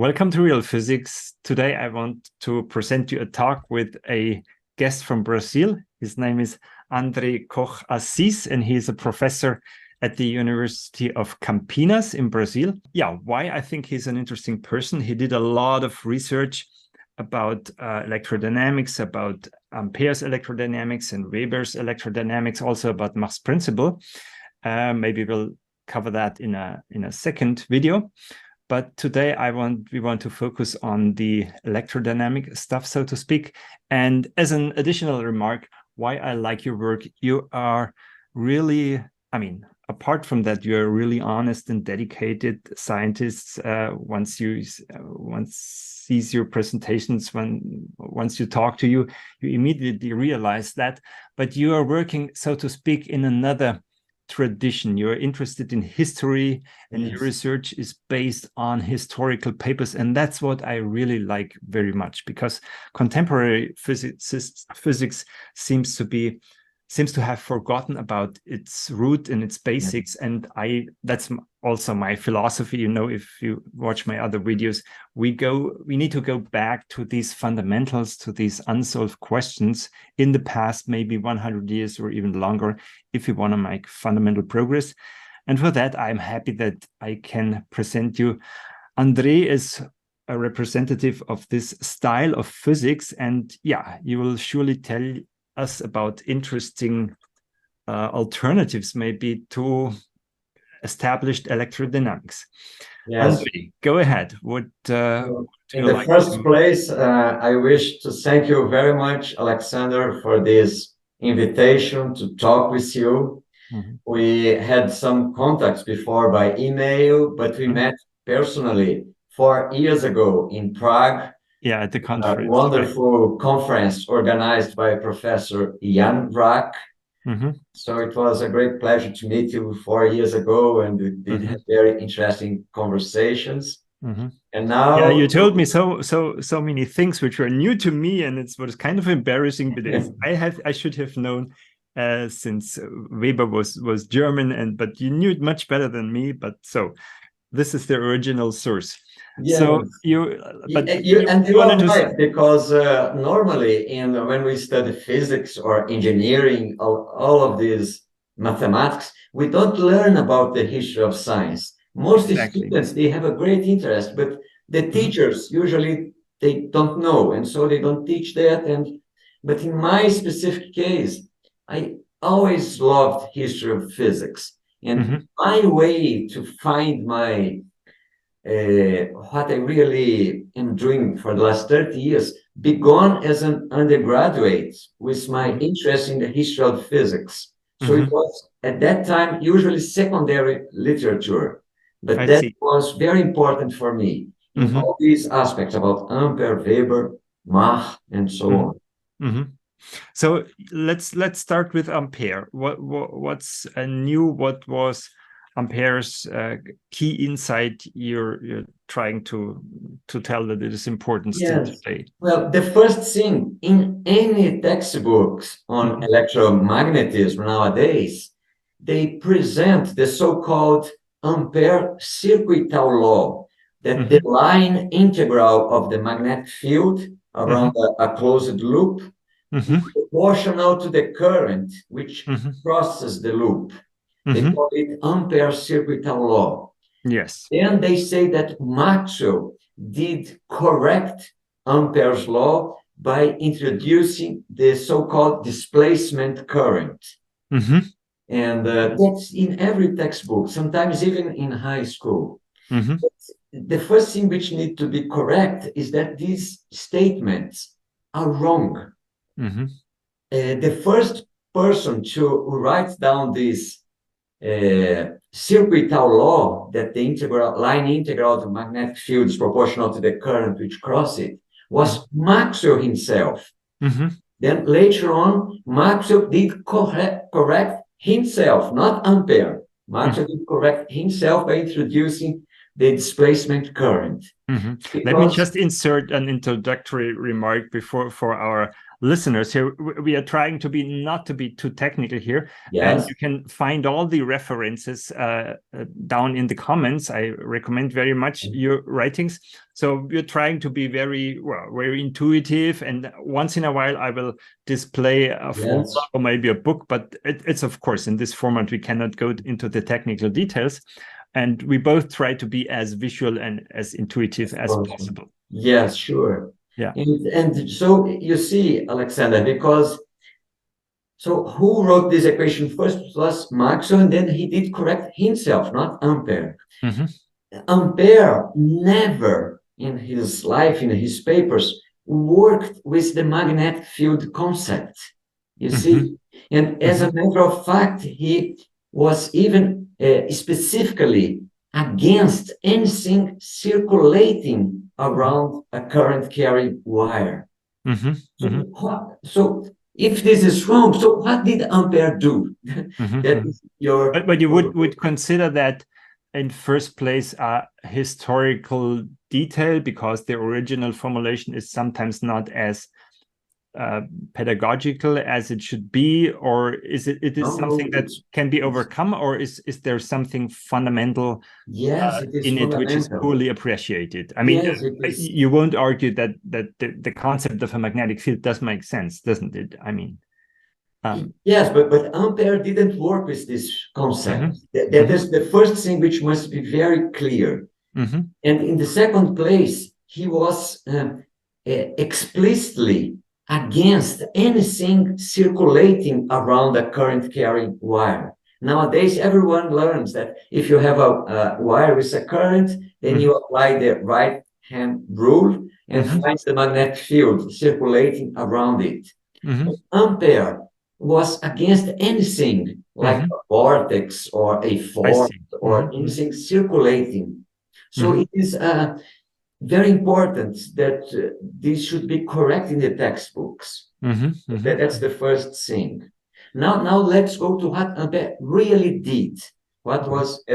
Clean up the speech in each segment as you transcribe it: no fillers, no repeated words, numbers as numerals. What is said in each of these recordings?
Welcome to Real Physics. Today I want to present you a talk with a guest from Brazil. His name is André Koch Assis, and he is a professor at the University of Campinas in Brazil. Yeah, why I think he's an interesting person. He did a lot of research about electrodynamics, about Ampere's electrodynamics and Weber's electrodynamics, also about Mach's principle. Maybe we'll cover that in a second video. But today we want to focus on the electrodynamic stuff, so to speak. And as an additional remark, why I like your work, you are really, apart from that, you're really honest and dedicated scientists. Once sees your presentations, once you talk to you, you immediately realize that. But you are working, so to speak, in another tradition. You're interested in history, and your research is based on historical papers, and that's what I really like very much, because contemporary physics seems to have forgotten about its root and its basics. And that's also my philosophy. You know, if you watch my other videos, we need to go back to these fundamentals, to these unsolved questions in the past, maybe 100 years or even longer, if we want to make fundamental progress. And for that, I'm happy that I can present you. André is a representative of this style of physics, and yeah, you will surely tell us about interesting alternatives maybe to established electrodynamics. Yes. André, go ahead. In the first place, I wish to thank you very much, Alexander, for this invitation to talk with you. Mm-hmm. We had some contacts before by email, but we met personally 4 years ago in Prague. Yeah, at the conference. A wonderful conference organized by Professor André. Mm-hmm. So it was a great pleasure to meet you 4 years ago, and we did have very interesting conversations. Mm-hmm. And now, yeah, you told me so many things which were new to me, and it was kind of embarrassing. But I should have known, since Weber was German, but you knew it much better than me. But so this is the original source. Yeah. So you are right, because normally when we study physics or engineering, all of these mathematics, we don't learn about the history of science. Most students, they have a great interest, but the teachers usually they don't know, and so they don't teach that. But in my specific case, I always loved history of physics, and my way to find my what I really am doing for the last 30 years began as an undergraduate with my interest in the history of physics. So it was at that time usually secondary literature, but that was very important for me in all these aspects about Ampere, Weber, Mach, and so on. So let's start with Ampere. What's new? What was Ampere's key insight you're trying to tell that it is important still today? Well, the first thing in any textbooks on electromagnetism nowadays, they present the so-called Ampere circuital law, that the line integral of the magnetic field around a closed loop is proportional to the current which crosses the loop. They call it Ampere circuital law. Yes. And they say that Maxwell did correct Ampere's law by introducing the so-called displacement current. And that's in every textbook, sometimes even in high school. The first thing which needs to be correct is that these statements are wrong. The first person to write down this circuital law, that the line integral of the magnetic field is proportional to the current which crosses it, was Maxwell himself. Then later on, Maxwell did correct himself, not Ampere. Maxwell did correct himself by introducing the displacement current. Let me just insert an introductory remark before for our listeners here. We are trying to be not to be too technical here, and you can find all the references down in the comments. I recommend very much your writings. So we're trying to be very intuitive, and once in a while I will display a formula or maybe a book, but it's of course in this format we cannot go into the technical details. And we both try to be as visual and as intuitive as possible. Yes, sure. Yeah. And so you see, Alexander, because so who wrote this equation first was Maxwell, and then he did correct himself, not Ampere. Ampere never in his life, in his papers, worked with the magnetic field concept. You see, and as a matter of fact, he was even specifically against anything circulating around a current carrying wire. So if this is wrong, so what did Ampere do? That is but you would consider that in first place a historical detail, because the original formulation is sometimes not as pedagogical as it should be, or is it something that can be overcome, or is there something fundamental in it which is poorly appreciated? I mean, you won't argue that the concept of a magnetic field does make sense, doesn't it? I mean, yes, but Ampere didn't work with this concept. That is the first thing which must be very clear. And in the second place, he was explicitly against anything circulating around a current carrying wire. Nowadays, everyone learns that if you have a wire with a current, then you apply the right-hand rule and find the magnetic field circulating around it. Ampere was against anything like a vortex or a force or anything circulating. So it is very important that this should be correct in the textbooks. That's the first thing. Now let's go to what Ampere really did. What was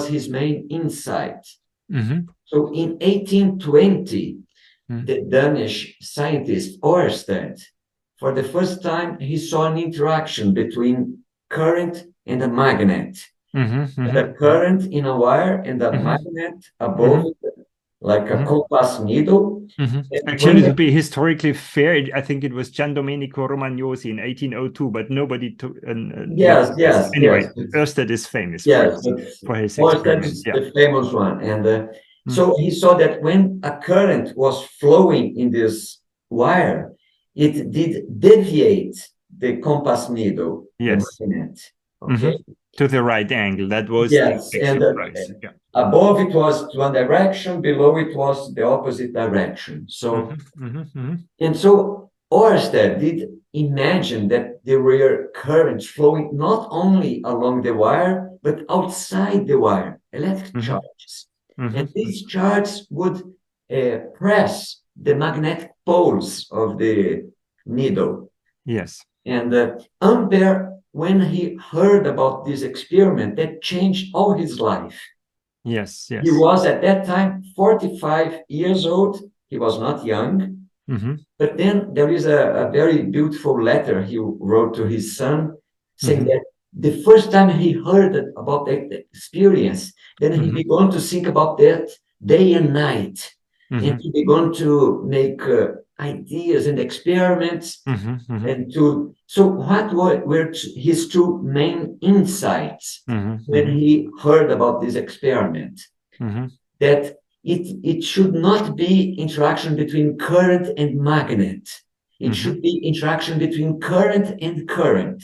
his main insight? So in 1820, the Danish scientist Oersted, for the first time, he saw an interaction between current and a magnet. The current in a wire and a magnet above it, like a compass needle. Actually, to be historically fair, I think it was Gian Domenico Romagnosi in 1802, but nobody took. Anyway, Oersted is famous for his experiment. Oersted is the famous one, and so he saw that when a current was flowing in this wire, it did deviate the compass needle, the magnet. Okay. To the right angle. That was above it was one direction, below it was the opposite direction. So and so Oersted did imagine that there were currents flowing not only along the wire but outside the wire, electric charges, and these charges would press the magnetic poles of the needle. And Ampere, when he heard about this experiment, that changed all his life. He was at that time 45 years old. He was not young. But then there is a very beautiful letter he wrote to his son, saying that the first time he heard about that experience, then he began to think about that day and night. And he began to make ideas and experiments. So what were his two main insights when he heard about this experiment? That it should not be interaction between current and magnet. It should be interaction between current and current.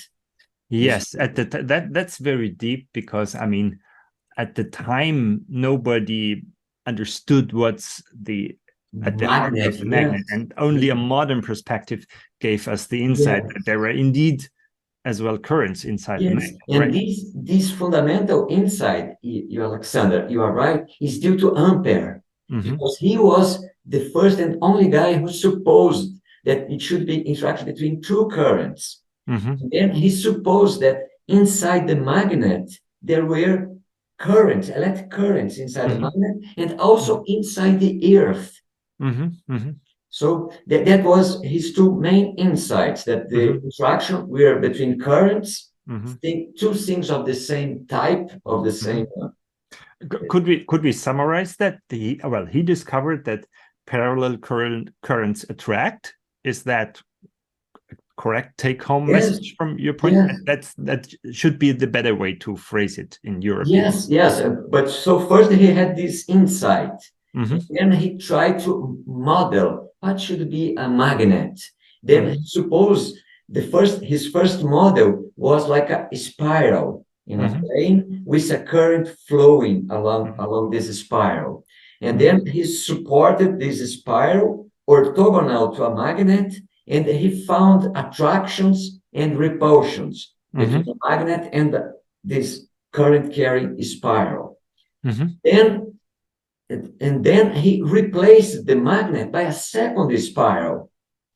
Yes, that's very deep, because I mean, at the time nobody understood what's at the heart of the magnet, and only a modern perspective gave us the insight that there were indeed as well currents inside the magnet. And this fundamental insight, Alexander, you are right, is due to Ampere, because he was the first and only guy who supposed that it should be interaction between two currents. And he supposed that inside the magnet there were currents, electric currents inside the magnet, and also inside the earth. So that was his two main insights, that the interaction were between currents, two things of the same type, of the same. Could we summarize that? He discovered that parallel currents attract. Is that correct take-home message from your point? Yes. That should be the better way to phrase it in Europe. Yes. But so first he had this insight, and he tried to model what should be a magnet. Then suppose his first model was like a spiral in a plane with a current flowing along this spiral. And then he supported this spiral orthogonal to a magnet, and he found attractions and repulsions between the magnet and this current-carrying spiral. And then he replaced the magnet by a second spiral.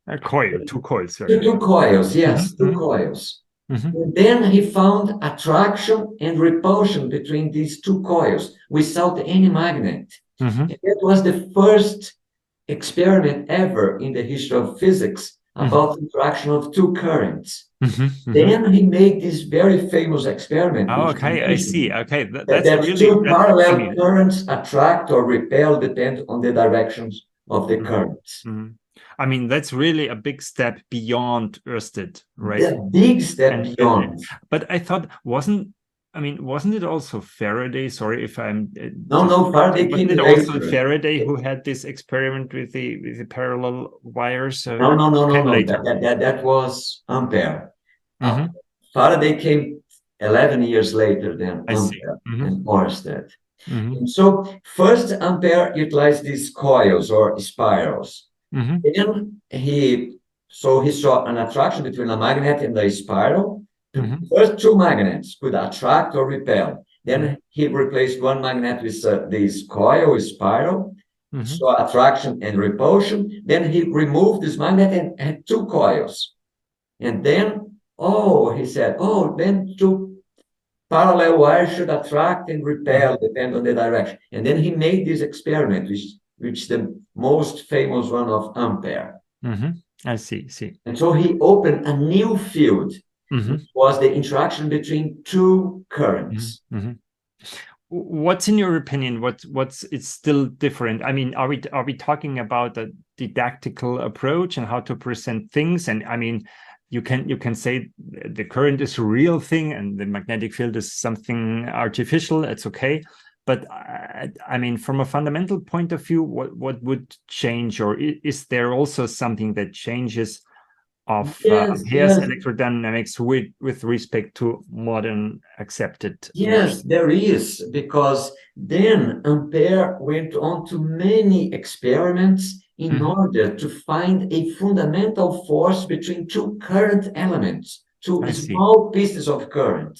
A coil, two coils. Right? Two coils, yes, two coils. And then he found attraction and repulsion between these two coils without any magnet. And that was the first experiment ever in the history of physics about the interaction of two currents. Then he made this very famous experiment. Oh, okay, I see. Okay, that's really, two parallel currents attract or repel depend on the directions of the currents. I mean, that's really a big step beyond Oersted, right? A big step beyond. But I thought, wasn't it also Faraday? Sorry if I'm... No, Faraday wasn't it also Faraday who had this experiment with the parallel wires? No. That was Ampere. Faraday came 11 years later than Ampere and Oersted. And so first Ampere utilized these coils or spirals. Then he saw an attraction between a magnet and a spiral. First, two magnets could attract or repel. Then he replaced one magnet with this coil or spiral, so attraction and repulsion. Then he removed this magnet and had two coils. And then, he said, then two parallel wires should attract and repel, depend on the direction. And then he made this experiment, which is the most famous one of Ampere. I see. And so he opened a new field, which was the interaction between two currents. What's in your opinion? It's still different? I mean, are we talking about a didactical approach and how to present things? And I mean, you can say the current is a real thing and the magnetic field is something artificial. It's okay. But I mean, from a fundamental point of view, what would change, or is there also something that changes of Ampere's electrodynamics with respect to modern accepted? Yes, there is, because then Ampere went on to many experiments in order to find a fundamental force between two current elements, two small pieces of current.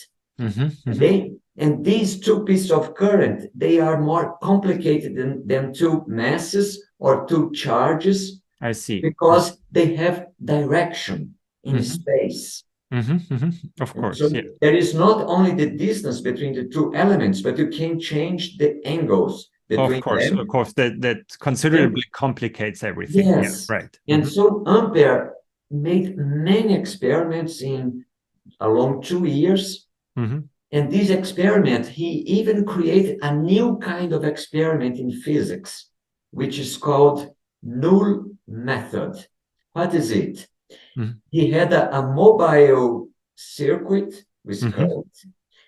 And these two pieces of current, they are more complicated than two masses or two charges. I see. Because they have direction in space. Of course. So there is not only the distance between the two elements, but you can change the angles between them. Of course, that considerably complicates everything. Yes. Yeah, right. And so Ampere made many experiments along 2 years. And this experiment, he even created a new kind of experiment in physics, which is called null method. What is it? He had a mobile circuit with current,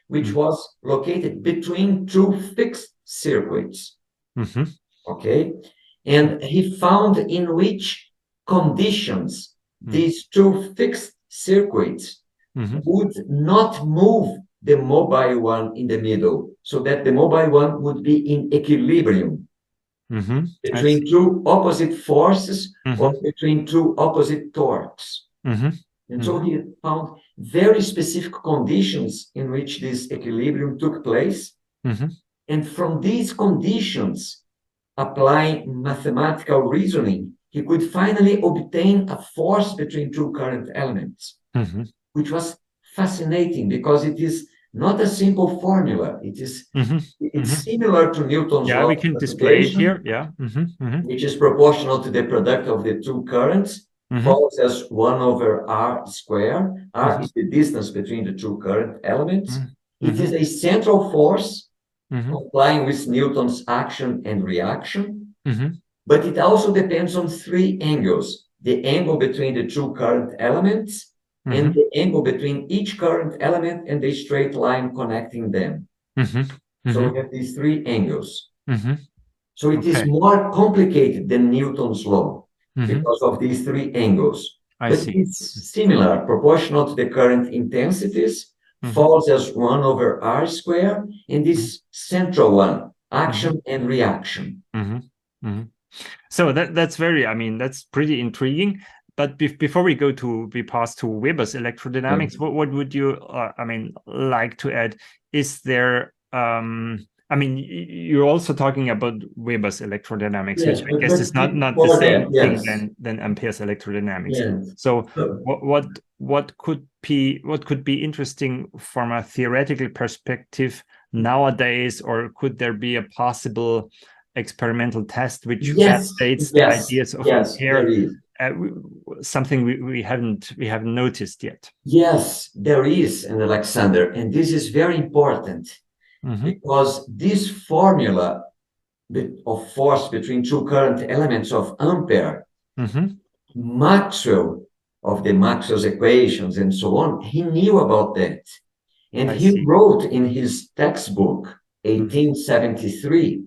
which was located between two fixed circuits. Okay, and he found in which conditions these two fixed circuits would not move the mobile one in the middle, so that the mobile one would be in equilibrium between two opposite forces or between two opposite torques. And so he found very specific conditions in which this equilibrium took place. And from these conditions, applying mathematical reasoning, he could finally obtain a force between two current elements, which was fascinating because it is not a simple formula. It's similar to Newton's law we of can display it here. Which is proportional to the product of the two currents, falls as 1 over r squared. R is the distance between the two current elements. It is a central force complying with Newton's action and reaction, but it also depends on 3 angles: the angle between the two current elements, and the angle between each current element and the straight line connecting them. So we have these 3 angles. So it is more complicated than Newton's law because of these 3 angles. But it's similar, proportional to the current intensities, falls as 1 over r squared, and this central one, action and reaction. So that's very, I mean, that's pretty intriguing. But before we pass to Weber's electrodynamics, what would you, I mean, like to add? Is there, I mean, you're also talking about Weber's electrodynamics, which I guess is not the same thing than Ampere's electrodynamics. So what could be interesting from a theoretical perspective nowadays, or could there be a possible experimental test which validates the ideas of Ampere? Something we haven't noticed yet. Yes, there is, and Alexander, and this is very important because this formula of force between two current elements of Ampere, Maxwell of the Maxwell's equations and so on, he knew about that, and he wrote in his textbook 1873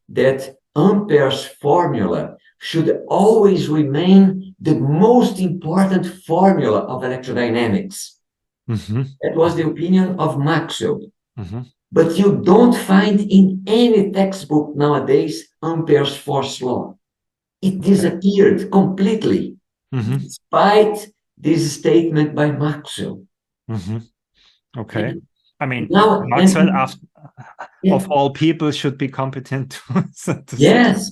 that Ampere's formula should always remain the most important formula of electrodynamics. That was the opinion of Maxwell. But you don't find in any textbook nowadays Ampere's force law. It disappeared completely, despite this statement by Maxwell. I mean, now, Maxwell, of all people, should be competent to yes.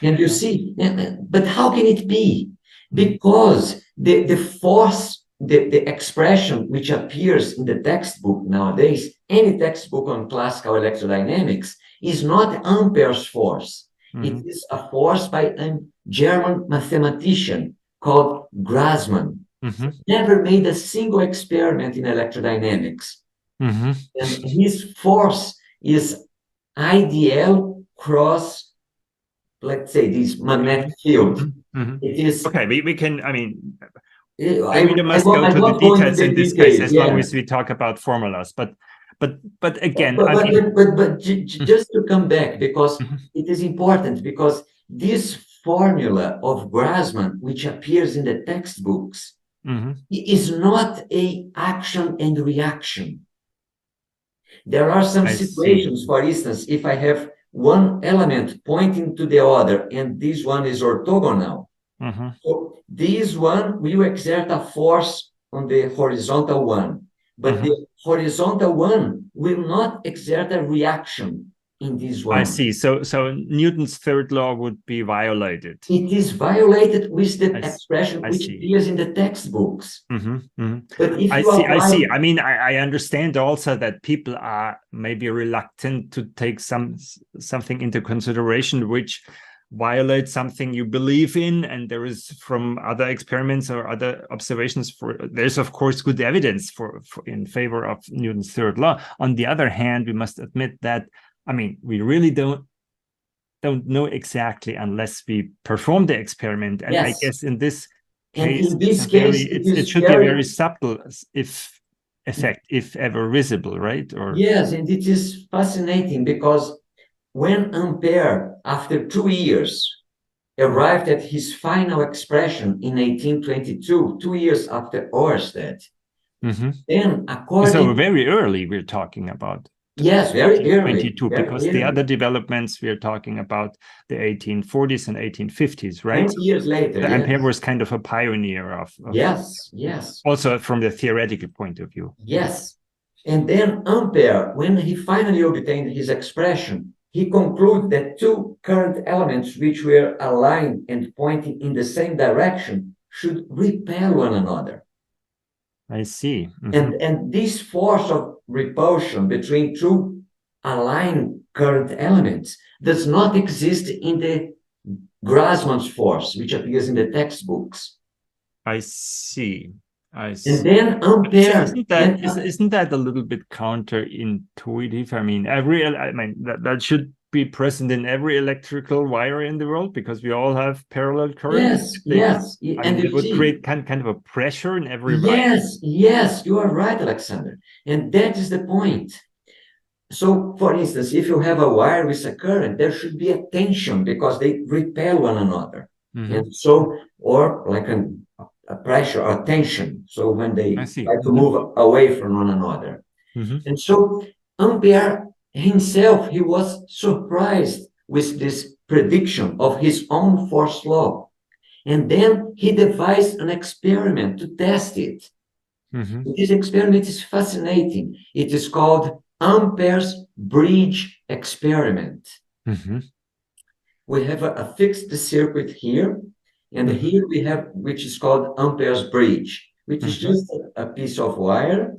And you see, but how can it be? Because the force, the expression which appears in the textbook nowadays, any textbook on classical electrodynamics, is not Ampere's force. It is a force by a German mathematician called Grassmann. Never made a single experiment in electrodynamics. And his force is IDL cross, let's say, this magnetic field. It is we can, I mean, we must go to the details in this case as long as we talk about formulas. But again, just to come back, because it is important, because this formula of Grassmann, which appears in the textbooks, is not a action and reaction. There are some situations, for instance, if I have one element pointing to the other, and this one is orthogonal, so this one will exert a force on the horizontal one, but the horizontal one will not exert a reaction in this one. I see. So Newton's third law would be violated. It is violated with the expression which appears in the textbooks. But if I see. I mean, I understand also that people are maybe reluctant to take something into consideration which violates something you believe in, and there is, from other experiments or other observations, there's of course good evidence for in favor of Newton's third law. On the other hand, we must admit that, I mean, we really don't know exactly unless we perform the experiment. And I guess in this case, it should be a very subtle effect, if ever visible, right? Yes, and it is fascinating because when Ampere, after 2 years, arrived at his final expression in 1822, 2 years after Oersted, then according... So very early we're talking about. Yes, very early. 22, because the other developments we're talking about the 1840s and 1850s, right? 20 years later, the Ampere was kind of a pioneer of yes. Also from the theoretical point of view. Yes. And then Ampere, when he finally obtained his expression, he concluded that two current elements which were aligned and pointing in the same direction should repel one another. I see. And this force of repulsion between two aligned current elements does not exist in the Grassmann's force, which appears in the textbooks. I see. I see. And then Ampere. Isn't that a little bit counterintuitive? I mean, that should be present in every electrical wire in the world, because we all have parallel currents. Yes. And it would create kind of a pressure in every wire. Yes, you are right, Alexander. And that is the point. So, for instance, if you have a wire with a current, there should be a tension because they repel one another. And so, or like a pressure or tension. So when they try to move away from one another. And so Ampere himself, he was surprised with this prediction of his own force law. And then he devised an experiment to test it. This experiment is fascinating. It is called Ampere's bridge experiment. We have a fixed circuit here, and here we have, which is called Ampere's bridge, which is just a piece of wire,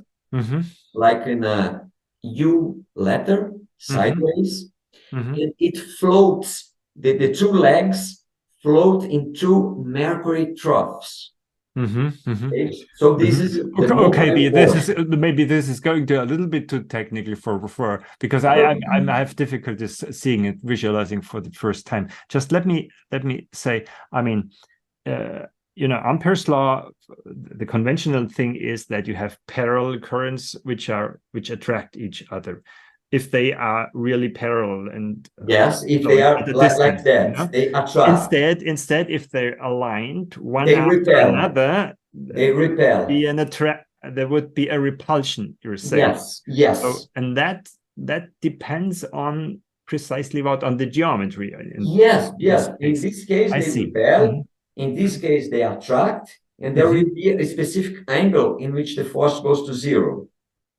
like in a U letter, sideways, and it floats, the two legs float in two mercury troughs. Okay? So this is maybe this is going to a little bit too technically for because I have difficulties seeing it, visualizing for the first time. Just let me say, I mean, Ampere's law, the conventional thing is that you have parallel currents which attract each other. If they are really parallel, and if they are like that, they attract. Instead, if they're aligned one they after repel. another, they repel. There would be a repulsion. You're saying yes. So, and that depends on precisely on the geometry. Yes. In this case, they repel. In this case, they attract, and there will be a specific angle in which the force goes to zero.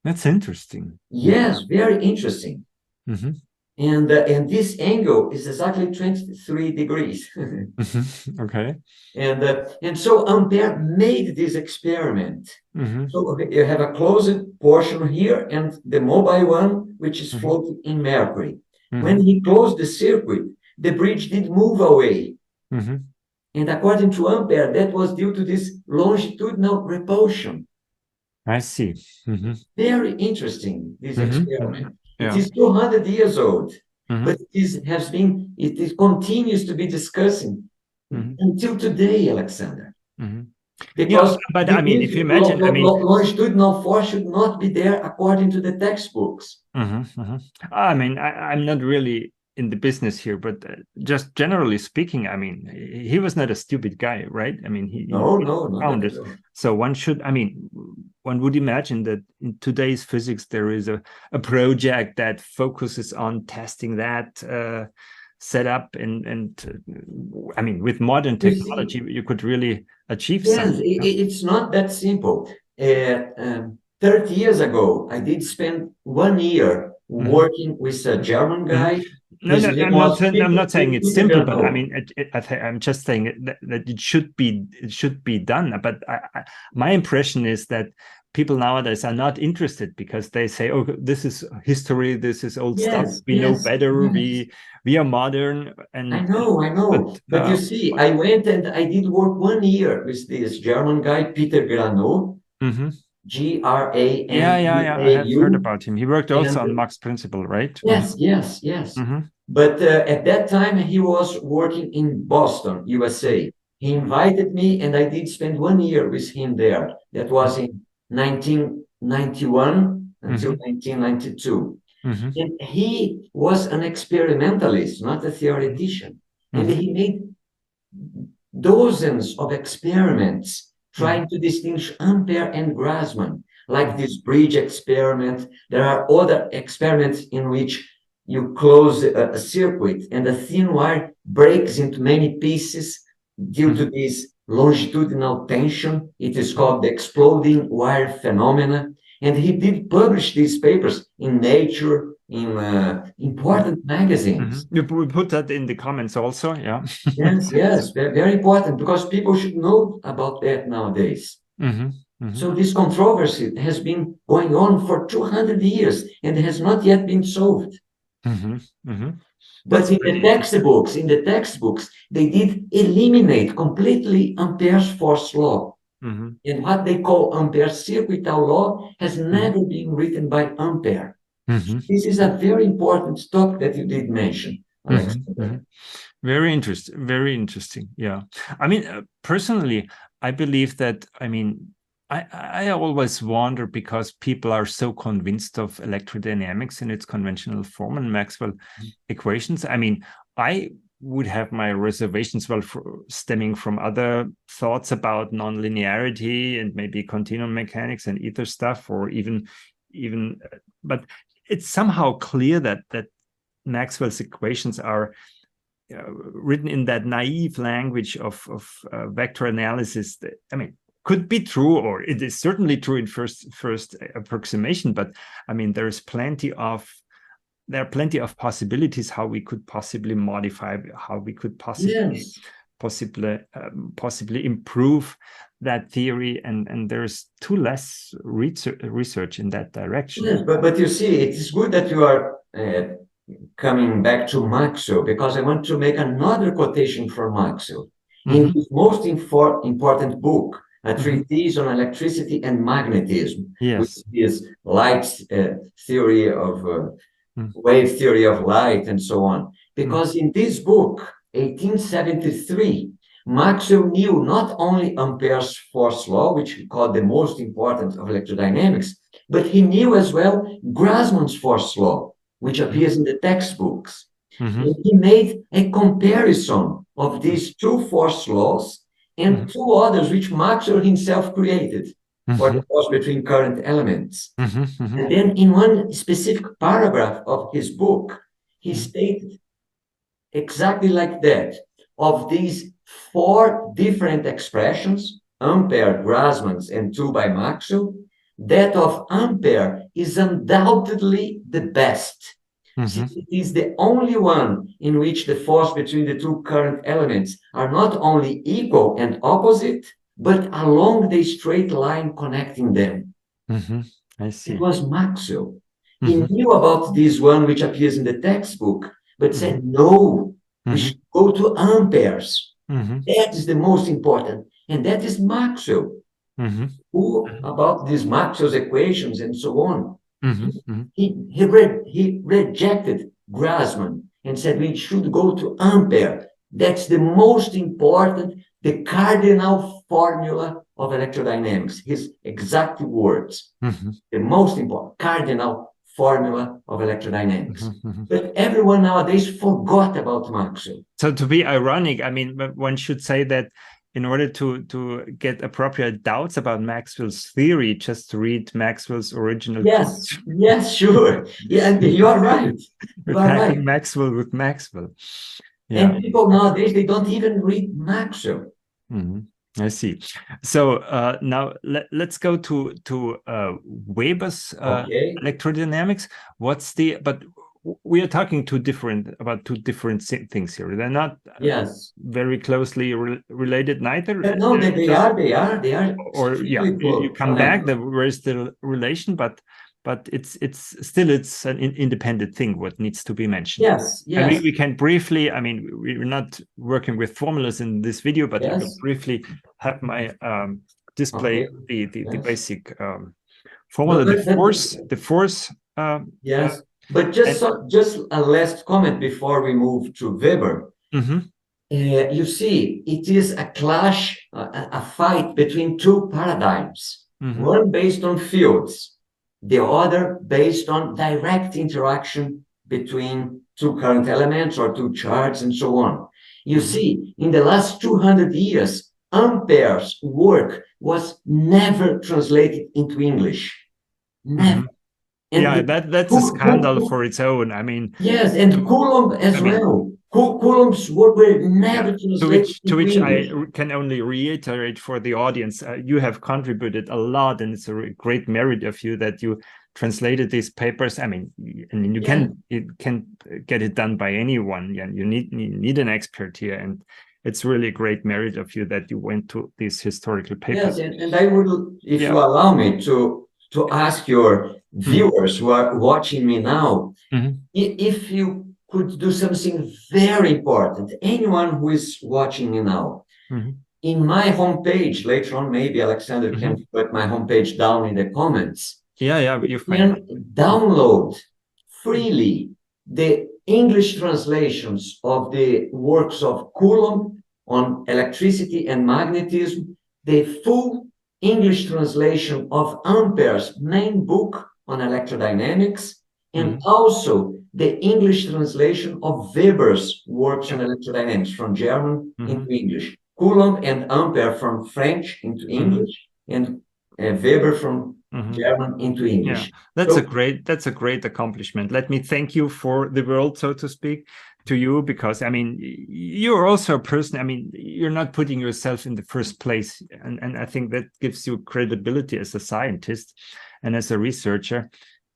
That's interesting. Yes, very interesting. And this angle is exactly 23 degrees. Okay. And so Ampere made this experiment. So you have a closed portion here and the mobile one, which is floating in mercury. When he closed the circuit, the bridge did move away. And according to Ampere, that was due to this longitudinal repulsion. I see. Very interesting, this experiment. It is 200 years old, but it continues to be discussing until today, Alexander. Because but I mean, if you imagine, longitudinal force should not be there according to the textbooks. I mean, I'm not really in the business here, but just generally speaking, I mean, he was not a stupid guy, right? I mean, he found it. So one would imagine that in today's physics, there is a project that focuses on testing that setup, and I mean, with modern technology, you could really achieve something. It's not that simple. 30 years ago, I did spend 1 year working with a German guy. No, I'm not saying it's simple, but I mean, I'm just saying that it should be done. But my impression is that people nowadays are not interested because they say, "Oh, this is history. This is old stuff. We know better. We are modern." And I know. But you see, I went and I did work 1 year with this German guy, Peter Graneau. Graneau. I have heard about him. He worked also on Mach's principle, right? Yes. But at that time, he was working in Boston, USA. He invited me, and I did spend 1 year with him there. That was in 1991 until 1992. And he was an experimentalist, not a theoretician. And he made dozens of experiments trying to distinguish Ampere and Grassmann, like this bridge experiment. There are other experiments in which you close a circuit and a thin wire breaks into many pieces due to this longitudinal tension. It is called the exploding wire phenomena. And he did publish these papers in Nature, in important magazines. We put that in the comments also, yeah. Yes, very important, because people should know about that nowadays. So this controversy has been going on for 200 years and has not yet been solved. But in the textbooks, they did eliminate completely Ampere's force law. And what they call Ampere's circuital law has never been written by Ampere. This is a very important topic that you did mention, Alexander. Very interesting. Very interesting. Yeah. I mean, personally, I believe that, I mean, I always wonder, because people are so convinced of electrodynamics in its conventional form and Maxwell equations. I mean, I would have my reservations, well, stemming from other thoughts about nonlinearity and maybe continuum mechanics and ether stuff, or even, but it's somehow clear that Maxwell's equations are written in that naive language of vector analysis. That, I mean, could be true, or it is certainly true in first approximation, but I mean, there are plenty of possibilities how we could possibly modify, how we could possibly improve that theory, and there's too less research in that direction. Yes, but you see, it is good that you are coming back to Maxwell, because I want to make another quotation from Maxwell in his most important book, a treatise on electricity and magnetism, which is light theory of wave theory of light and so on. Because in this book, 1873, Maxwell knew not only Ampere's force law, which he called the most important of electrodynamics, but he knew as well Grassmann's force law, which appears in the textbooks. And he made a comparison of these two force laws and two others which Maxwell himself created for the force between current elements. And then in one specific paragraph of his book, he stated exactly like that: of these four different expressions, Ampere, Grassmann's, and two by Maxwell, that of Ampere is undoubtedly the best. Since it is the only one in which the force between the two current elements are not only equal and opposite, but along the straight line connecting them. I see. It was Maxwell. He knew about this one which appears in the textbook, but said, no, we should go to Ampere's. That is the most important. And that is Maxwell. Who about these Maxwell's equations and so on? He rejected Grassmann and said we should go to Ampere. That's the most important, the cardinal formula of electrodynamics. His exact words. The most important, cardinal formula of electrodynamics. But everyone nowadays forgot about Maxwell. So to be ironic, I mean, one should say that in order to get appropriate doubts about Maxwell's theory, just read Maxwell's original. Yes, sure. Yeah, and you're right. Attacking Maxwell with Maxwell. Yeah. And people nowadays, they don't even read Maxwell. I see. So now let's go to Weber's electrodynamics. But we are talking about two different things here. They're not very closely related, neither. No, they are. Or you come back. Where is the relation? But it's still an independent thing. What needs to be mentioned? Yes. And we can briefly. I mean, we're not working with formulas in this video, but I will briefly have my display the basic formula. The force. Yes. But just a last comment before we move to Weber. You see, it is a clash, a fight between two paradigms. One based on fields, the other based on direct interaction between two current elements or two charges and so on. You see, in the last 200 years, Ampere's work was never translated into English. Never. And that's a scandal for its own. I mean, yes, and Coulomb as well. Coulomb's work were never translated. To which I can only reiterate for the audience, you have contributed a lot, and it's a great merit of you that you translated these papers. I mean, and you can get it done by anyone. Yeah, you need an expert here, it's really a great merit of you that you went to these historical papers. Yes, and I would, if you allow me, to ask your viewers who are watching me now, if you could do something very important, anyone who is watching me now, in my homepage, later on, maybe Alexander can put my homepage down in the comments. You can download freely the English translations of the works of Coulomb on electricity and magnetism, the full English translation of Ampere's main book on electrodynamics, and also the English translation of Weber's works on electrodynamics from German into English. Coulomb and Ampere from French into English, and Weber from German into English. That's a great accomplishment. Let me thank you for the world, so to speak, to you, because I mean, you're also a person. I mean, you're not putting yourself in the first place, and I think that gives you credibility as a scientist and as a researcher.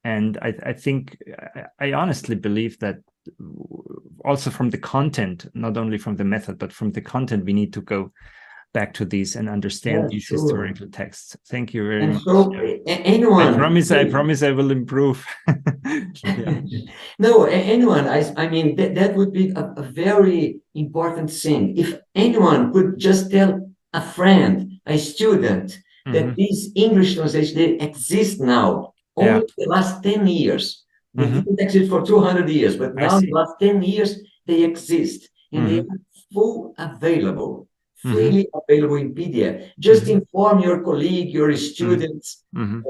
And I think I honestly believe that also from the content, not only from the method, but from the content, we need to go back to these and understand these historical texts. Thank you very much. So anyone, I promise I will improve. No, anyone, I mean, that would be a very important thing. If anyone could just tell a friend, a student, that these English translations, they exist now, only the last 10 years. They didn't exist for 200 years, but now in the last 10 years, they exist. And they are full available. Freely available in PDF. Just inform your colleague, your students,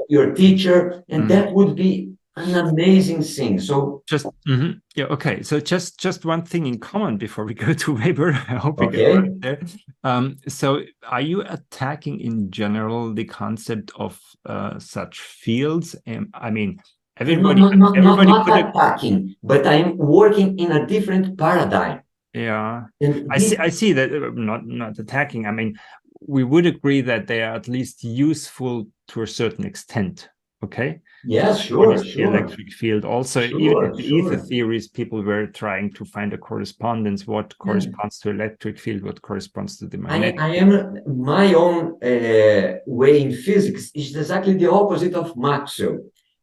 your teacher, and that would be an amazing thing. So just okay. So just one thing in common before we go to Weber. I hope we get right there. So are you attacking in general the concept of such fields? I mean, everybody not attacking, but I'm working in a different paradigm. Yeah, I see that. Not attacking. I mean, we would agree that they are at least useful to a certain extent. Okay. Yes, sure. The electric field. Also, even the ether theories, people were trying to find a correspondence. What corresponds to electric field? What corresponds to the magnetic? I am my own way in physics is exactly the opposite of Maxwell.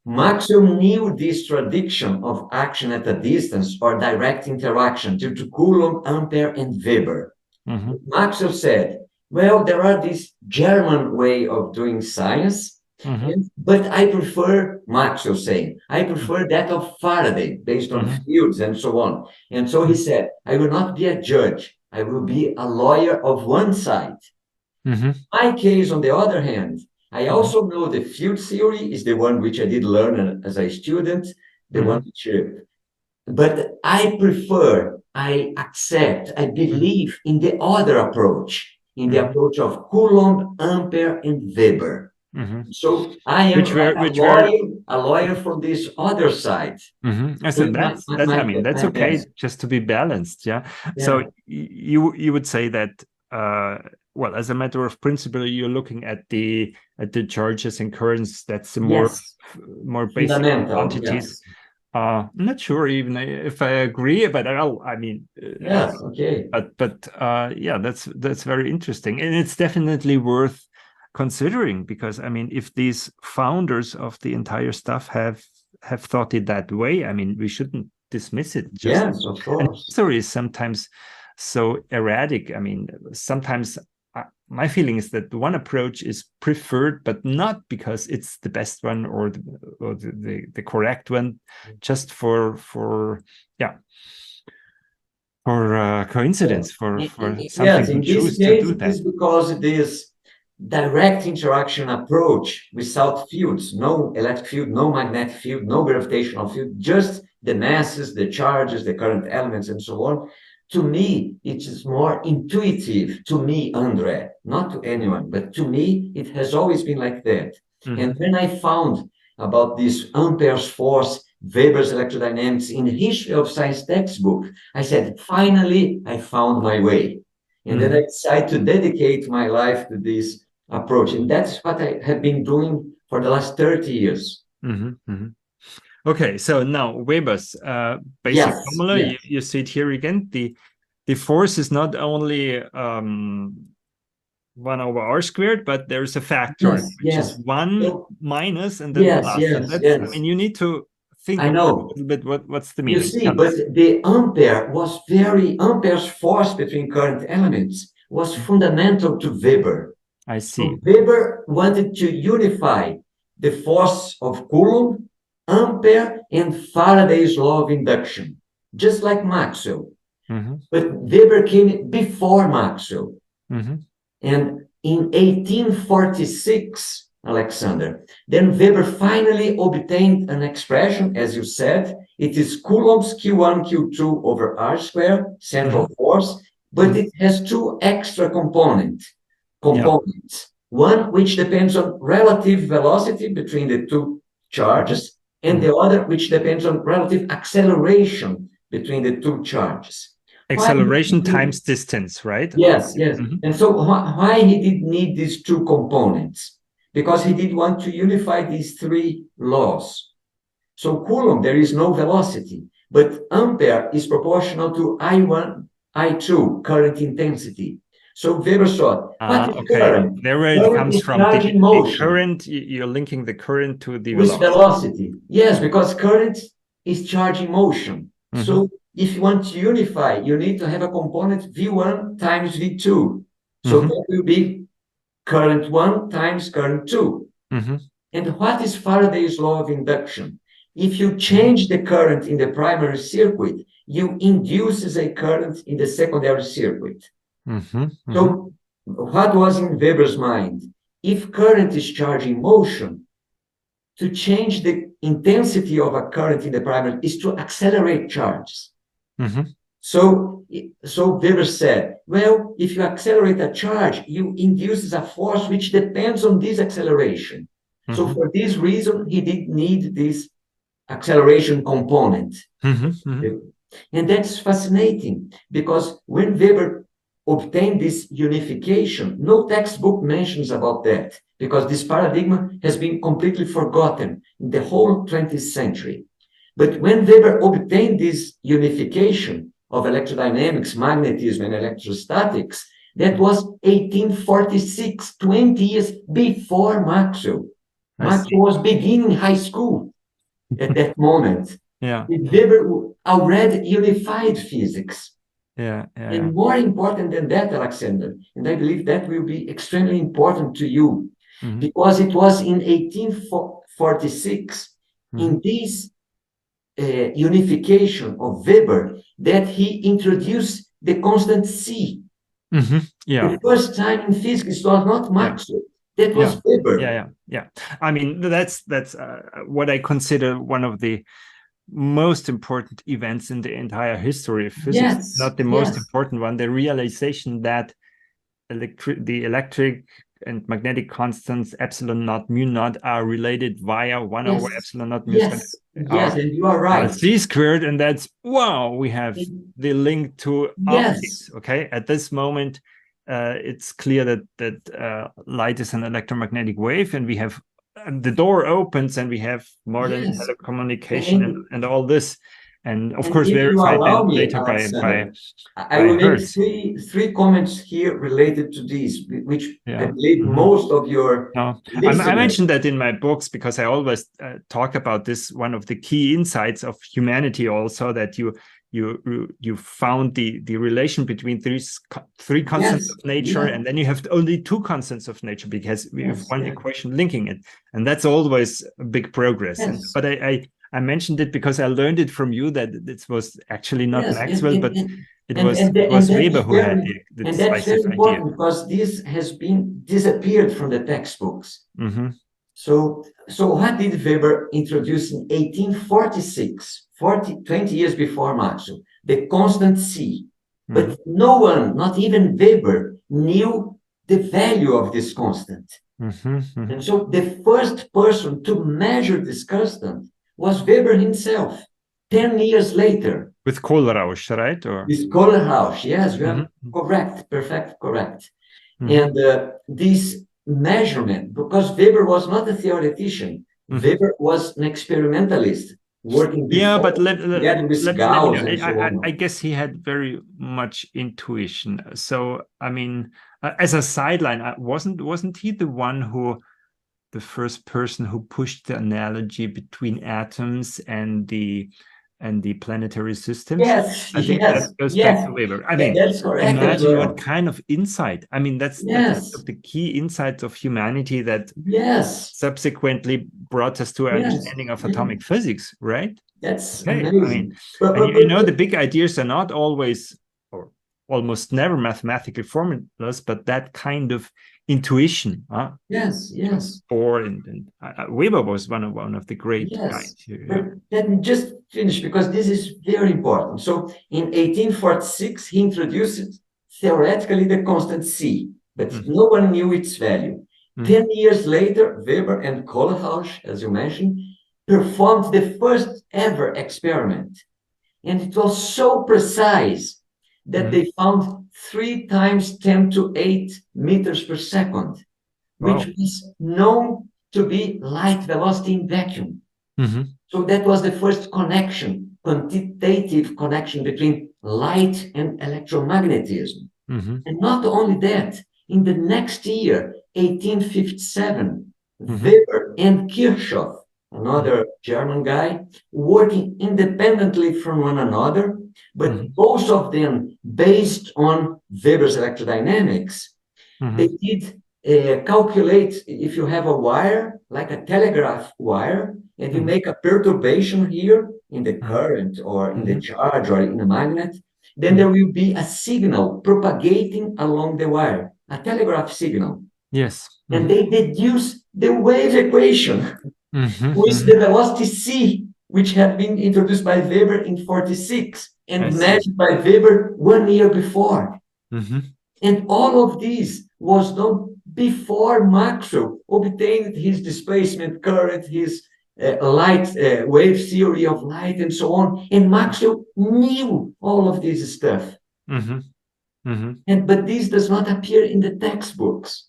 Maxwell knew this tradition of action at a distance or direct interaction due to Coulomb, Ampere, and Weber. Maxwell said, well, there are this German way of doing science, but I prefer, Maxwell saying, I prefer that of Faraday, based on fields and so on. And so he said, I will not be a judge. I will be a lawyer of one side. My case, on the other hand, I also know the field theory is the one which I did learn as a student, the one which, but I prefer, I accept, I believe in the other approach, in the approach of Coulomb, Ampere, and Weber. So I am a lawyer from this other side. I said I mean, that's okay, just to be balanced. So you would say that well, as a matter of principle, you're looking at the charges and currents. That's the more basic quantities. I'm not sure even if I agree, but I mean, But yeah, that's very interesting, and it's definitely worth considering, because I mean, if these founders of the entire stuff have thought it that way, I mean, we shouldn't dismiss it. Yes, of course. And history is sometimes so erratic. I mean, sometimes my feeling is that one approach is preferred, but not because it's the best one or the correct one, just for coincidence, for something to choose to do that. It's because this direct interaction approach without fields, no electric field, no magnetic field, no gravitational field, just the masses, the charges, the current elements, and so on. To me, it is more intuitive. To me, André, not to anyone, but to me, it has always been like that. And when I found about this Ampere's force, Weber's electrodynamics in the history of science textbook, I said, finally, I found my way. And then I decided to dedicate my life to this approach. And that's what I have been doing for the last 30 years. Okay, so now Weber's basic formula, you see it here again, the the force is not only 1 over r squared, but there's a factor, Yes, which yes. is 1 So, minus and then yes, plus. yes, And that's, yes. I mean, you need to think I about know. it a little bit what's the You meaning. see, but the Ampere was Ampere's force between current elements was fundamental to Weber. I see. So Weber wanted to unify the force of Coulomb, Ampere, and Faraday's law of induction, just like Maxwell. But Weber came before Maxwell. And in 1846, Alexander, then Weber finally obtained an expression, as you said. It is Coulomb's Q1, Q2 over R squared, central force, but it has two extra components. One which depends on relative velocity between the two charges, and the other which depends on relative acceleration between the two charges. Acceleration times distance, right? Yes, yes. And so why he did need these two components? Because he did want to unify these three laws. So Coulomb, there is no velocity, but Ampere is proportional to I1, I2, current intensity. So Weber thought, what is current? There where it comes from. The current, you're linking the current to the velocity. Yes, because current is charge in motion. So if you want to unify, you need to have a component V1 times V2. So that will be current 1 times current 2. And what is Faraday's law of induction? If you change the current in the primary circuit, you induces a current in the secondary circuit. So what was in Weber's mind? If current is charge in motion, to change the intensity of a current in the primary is to accelerate charges. So Weber said, well, if you accelerate a charge, you induces a force which depends on this acceleration. So for this reason, he did need this acceleration component. And that's fascinating, because when Weber obtained this unification, no textbook mentions about that, because this paradigm has been completely forgotten in the whole 20th century. But when Weber obtained this unification of electrodynamics, magnetism, and electrostatics, that was 1846, 20 years before Maxwell. Maxwell was beginning high school at that moment. Weber already unified physics. And more important than that, Alexander, and I believe that will be extremely important to you, because it was in 1846, in this unification of Weber, that he introduced the constant C. The first time in physics, it was not Maxwell. That was Weber. I mean, that's what I consider one of the most important events in the entire history of physics. Not the most important one, the realization that the electric and magnetic constants epsilon naught mu naught are related via 1 over epsilon naught mu squared. And you are right. C squared, and that's, wow, we have the link to optics. Okay, at this moment, it's clear that light is an electromagnetic wave, and we have the door opens, and we have modern telecommunication and all this. And of course, verified then later by I will make three comments here related to this, which I believe most of your listeners... I mentioned that in my books because I always talk about this, one of the key insights of humanity also, that you found the relation between three constants of nature, and then you have only two constants of nature because we have one equation linking it, and that's always a big progress. But I mentioned it because I learned it from you that it was actually not Maxwell, but it was Weber who had the decisive idea. Because this has been disappeared from the textbooks. So what did Weber introduce in 1846, 20 years before Maxwell? The constant C. But no one, not even Weber, knew the value of this constant. And so the first person to measure this constant was Weber himself, 10 years later. With Kohlrausch, right? With Kohlrausch, yes, you are correct, correct. And this measurement, because Weber was not a theoretician, Weber was an experimentalist. working before, yeah, but let with me Gauss know. and so on. I guess he had very much intuition. So I mean, as a sideline, wasn't he the first person who pushed the analogy between atoms and the planetary systems? Yes, I think yes, that goes yes. back to Weber. I mean, That's correct as imagine well. what kind of insight. I mean, that's Yes, the key insights of humanity that yes, subsequently brought us to our yes, understanding of yes. atomic physics, right? That's Okay, amazing. I mean, But you know, the big ideas are not always or almost never mathematically formulas, but that kind of intuition. Yes, yes. Or Weber was one of the great guys here. But let me just finish because this is very important. So in 1846, he introduced theoretically the constant C, but no one knew its value. 10 years later, Weber and Kohlrausch, as you mentioned, performed the first ever experiment. And it was so precise that they found 3 times 10 to 8 meters per second, which was known to be light velocity in vacuum. So that was the first connection, quantitative connection between light and electromagnetism. And not only that, in the next year, 1857, Weber and Kirchhoff, another German guy, working independently from one another, but both of them based on Weber's electrodynamics, they did calculate if you have a wire, like a telegraph wire, and you make a perturbation here in the current or in the charge or in the magnet, then there will be a signal propagating along the wire, a telegraph signal. Yes. And they deduce the wave equation with the velocity c, which had been introduced by Weber in 46 and measured by Weber 1 year before. And all of this was done before Maxwell obtained his displacement current, his light wave theory of light, and so on. And Maxwell knew all of this stuff. But this does not appear in the textbooks.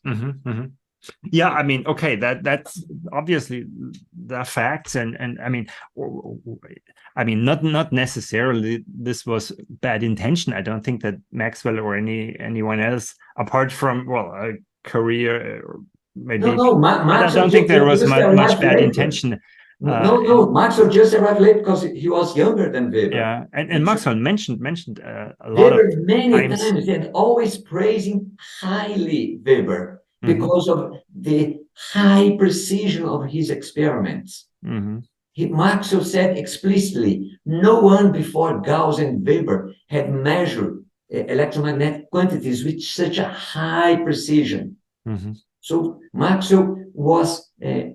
Yeah, I mean, okay, that's obviously the facts, and I mean, not necessarily this was bad intention. I don't think that Maxwell or anyone else, apart from a career, maybe. I don't think there was much bad intention. No, Maxwell just arrived late because he was younger than Weber. Yeah, and Maxwell mentioned a lot Weber of many times and always praising highly Weber because of the high precision of his experiments. Maxwell said explicitly, no one before Gauss and Weber had measured electromagnetic quantities with such a high precision. So Maxwell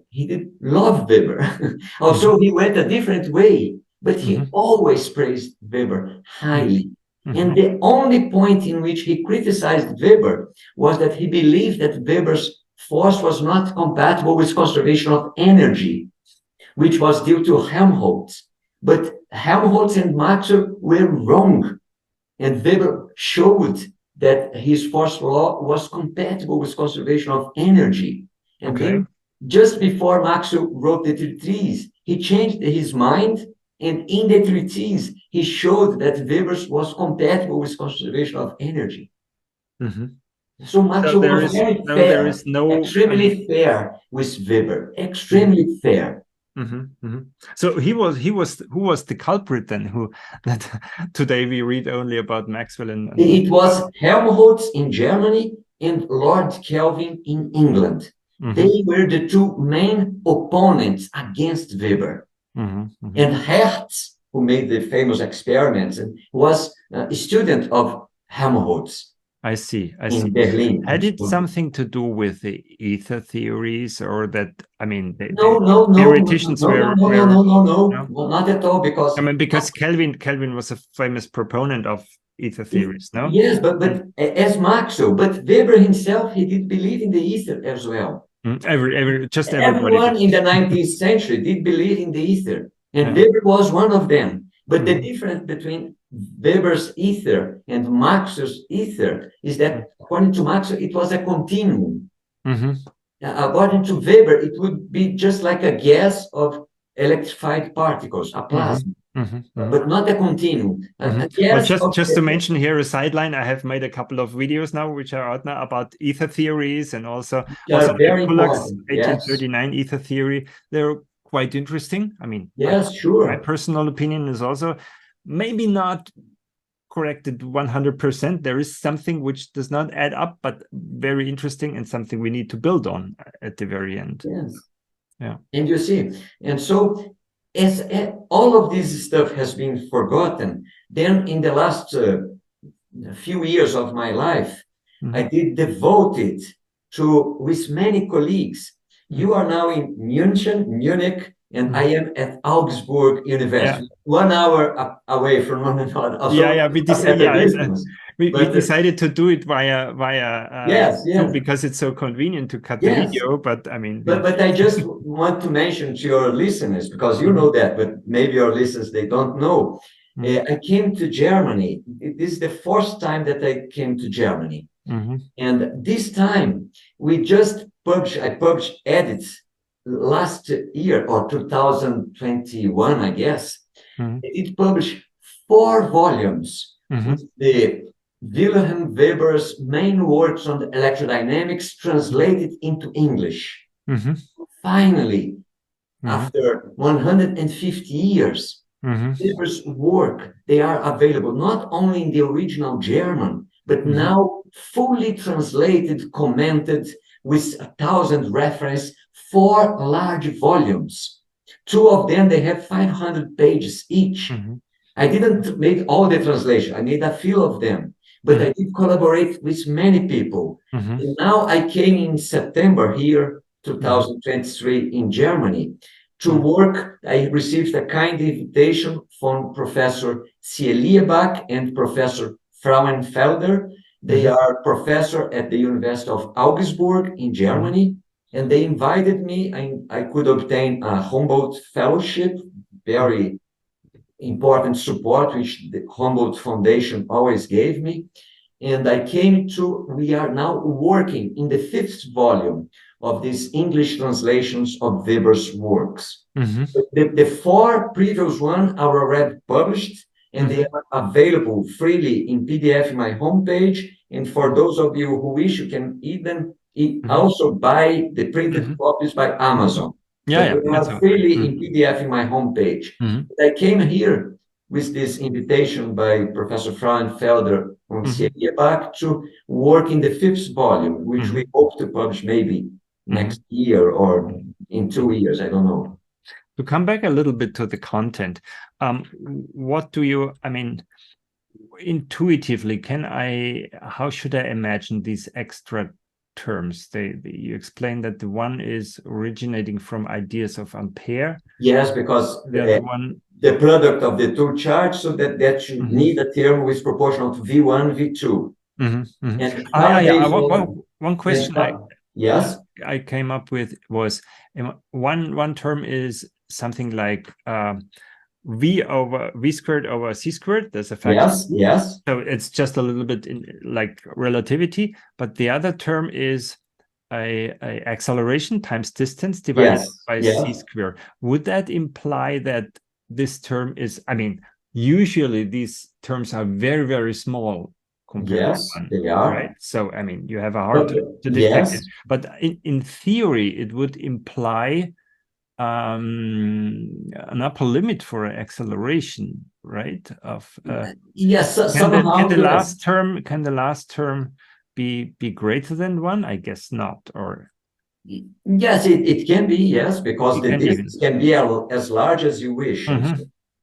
he did love Weber. Also, he went a different way, but he always praised Weber highly. And the only point in which he criticized Weber was that he believed that Weber's force was not compatible with conservation of energy, which was due to Helmholtz. But Helmholtz and Maxwell were wrong. And Weber showed that his force law was compatible with conservation of energy. And then, just before Maxwell wrote the treatise, he changed his mind. And in the treatise, he showed that Weber's was compatible with conservation of energy. So Maxwell was very fair, extremely fair with Weber, extremely fair. So who was the culprit then? That today we read only about Maxwell and it was Helmholtz in Germany and Lord Kelvin in England. They were the two main opponents against Weber. And Hertz, who made the famous experiments, was a student of Helmholtz. I see. In Berlin. Had it something to do with the ether theories, or that? I mean, no, theoreticians no, not at all. Because I mean, because Kelvin was a famous proponent of ether theories, no? Yes, but as Maxwell, but Weber himself, he did believe in the ether as well. Everyone in the 19th century did believe in the ether, and Weber was one of them. But the difference between Weber's ether and Maxwell's ether is that, according to Maxwell, it was a continuum. According to Weber, it would be just like a gas of electrified particles, a plasma. But not a continuum. Yes, well, just to mention here a sideline, I have made a couple of videos now, which are out now about ether theories and also very Kullak's important. 1839 ether theory. They're quite interesting. I mean, yes, sure. My personal opinion is also maybe not corrected 100%. There is something which does not add up, but very interesting and something we need to build on at the very end. Yes. Yeah. And you see, and so as all of this stuff has been forgotten, then in the last few years of my life, I did devote it to, with many colleagues. You are now in Munich, and I am at Augsburg University, 1 hour away from one another. Also, we decided to do it via Zoom because it's so convenient to cut the video. But I mean, but I just want to mention to your listeners, because you know that, but maybe your listeners, they don't know. I came to Germany. This is the first time that I came to Germany. And this time we just I published edits last year, or 2021, I guess. It published 4 volumes with the Wilhelm Weber's main works on the electrodynamics translated into English. Finally, after 150 years, Weber's work, they are available not only in the original German, but now fully translated, commented with 1,000 references, 4 large volumes. 2 of them, they have 500 pages each. I didn't make all the translation. I made a few of them, but I did collaborate with many people. And now I came in September here, 2023, in Germany to work. I received a kind invitation from Professor Zieliebach and Professor Frauenfelder. They are professor at the University of Augsburg in Germany, and they invited me. I could obtain a Humboldt Fellowship, very important support, which the Humboldt Foundation always gave me. And I came to, we are now working in the 5th volume of these English translations of Weber's works. The 4 previous ones are already published, and they are available freely in PDF in my homepage. And for those of you who wish, you can even also buy the printed copies by Amazon. They are freely in PDF in my homepage. I came here with this invitation by Professor Frauenfelder from Zieliebach to work in the 5th volume, which we hope to publish maybe next year or in 2 years, I don't know. To come back a little bit to the content, what do you, I mean, intuitively, how should I imagine these extra terms? You explained that the one is originating from ideas of Ampere. Yes, because the product of the 2 charges, so that should need a term which is proportional to V1, V2. And one question I came up with was, one term is something like V squared over C squared. There's a factor. Yes. So it's just a little bit like relativity, but the other term is a acceleration times distance divided by C squared. Would that imply that this term is, I mean, usually these terms are very, very small compared to one, they are. Right? So, I mean, you have a hard to detect it. But in theory, it would imply an upper limit for acceleration, right? Somehow. Can the last term be greater than 1? I guess not. Or yes, it can be, yes, because the distance can be as large as you wish.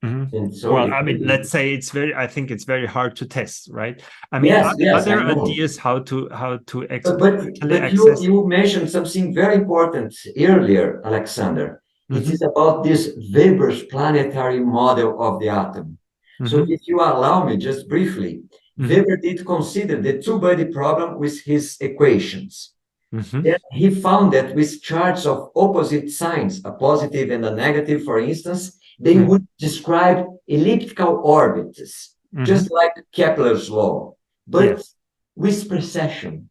And so well, I mean, let's say I think it's very hard to test, right? I mean, are there ideas how to but you mentioned something very important earlier, Alexander. It is about this Weber's planetary model of the atom. So if you allow me just briefly, Weber did consider the two-body problem with his equations. Then he found that with charges of opposite signs, a positive and a negative, for instance, they would describe elliptical orbits, just like Kepler's law, but with precession.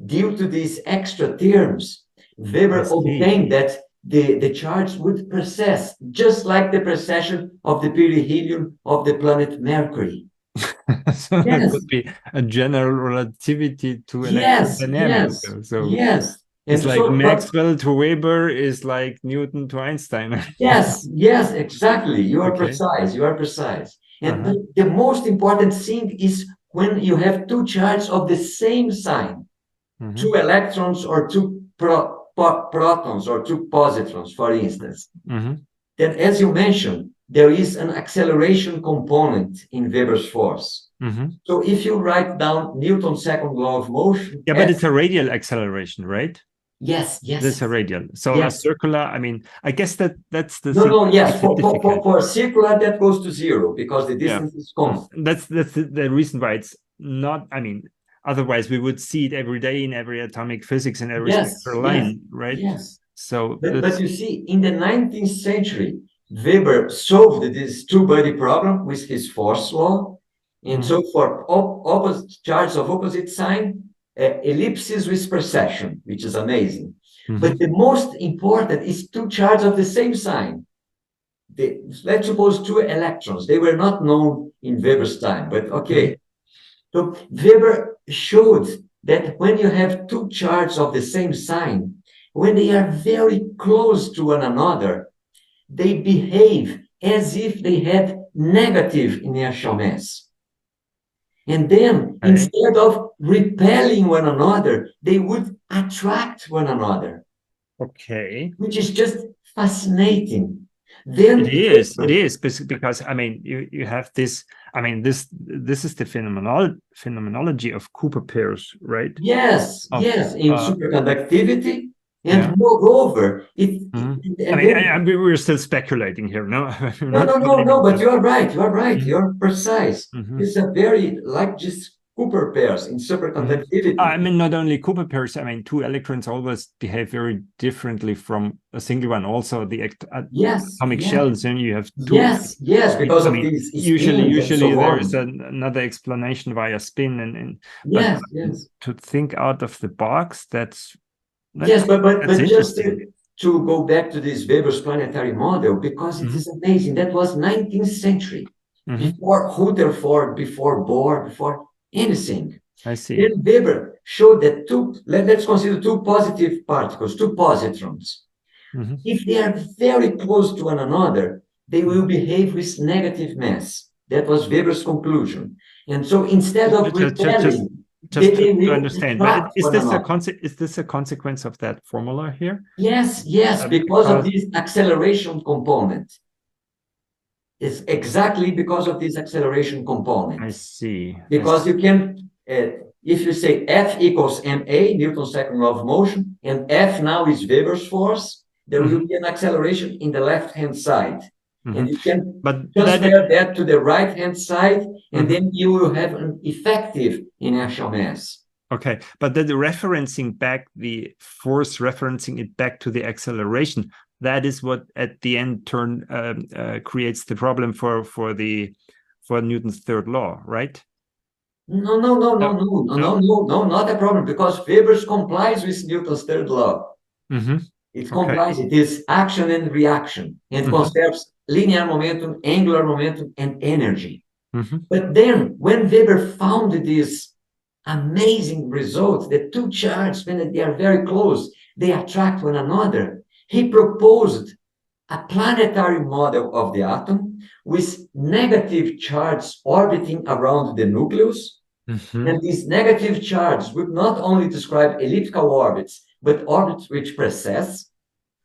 Due to these extra terms, Weber obtained that the charge would precess, just like the precession of the perihelion of the planet Mercury. So that Yes. could be a general relativity to Yes, electrodynamics. yes, So yes. it's And like so, Maxwell to Weber is like Newton to Einstein. yes, yes, exactly. You are Okay. precise. You are precise. And Uh-huh. the most important thing is when you have two charges of the same sign, two electrons or two protons or two positrons, for instance. Then, as you mentioned, there is an acceleration component in Weber's force. So if you write down Newton's second law of motion, Yeah, but it's a radial acceleration, right? yes, yes, That's a radial. So yes. a circular, I mean, I guess that's the no, thing. no, yes. For a circular, that goes to zero because the distance is constant. That's the reason why it's not. I mean, otherwise we would see it every day in every atomic physics and every spectral line, right? Yes. So, but you see, in the 19th century, Weber solved this two-body problem with his force law. And so for opposite charges of opposite sign, ellipses with precession, which is amazing. But the most important is two charges of the same sign. Let's suppose two electrons. They were not known in Weber's time, but okay. So Weber showed that when you have two charges of the same sign, when they are very close to one another, they behave as if they had negative inertial mass. And then, instead of repelling one another, they would attract one another. Okay. Which is just fascinating. Then it is because I mean you have this. I mean this is the phenomenology of Cooper pairs, right? Yes, yes, in superconductivity. And moreover, we're still speculating here, no? No, but you are right. You are right. You're precise. It's a very like just Cooper pairs in superconductivity. I mean, not only Cooper pairs. I mean, two electrons always behave very differently from a single one. Also, the atomic shells, and you have two. Yes, because of these. Usually there is another explanation via spin, and yes. To think out of the box, that's but just to go back to this Weber's planetary model, because it is amazing. That was 19th century, before Rutherford, before Bohr, before anything. I see. Then Weber showed that let's consider two positive particles, two positrons. If they are very close to one another, they will behave with negative mass. That was Weber's conclusion. And so instead of repelling, just to understand, but is this a consequence of that formula here? Yes, because of this acceleration component. It's exactly because of this acceleration component. I see. Because you can, if you say F equals ma, Newton's second law of motion, and F now is Weber's force, there will be an acceleration in the left-hand side. And you can transfer that to the right-hand side, and then you will have an effective inertial mass. Okay, but then the referencing back the force, referencing it back to the acceleration, that is what at the end creates the problem for Newton's third law, right? No, not a problem, because Weber's complies with Newton's third law. It complies. It is action and reaction, and conserves linear momentum, angular momentum, and energy. But then, when Weber found this amazing result, that two charges, when they are very close, they attract one another, he proposed a planetary model of the atom with negative charges orbiting around the nucleus. And these negative charges would not only describe elliptical orbits, but orbits which precess.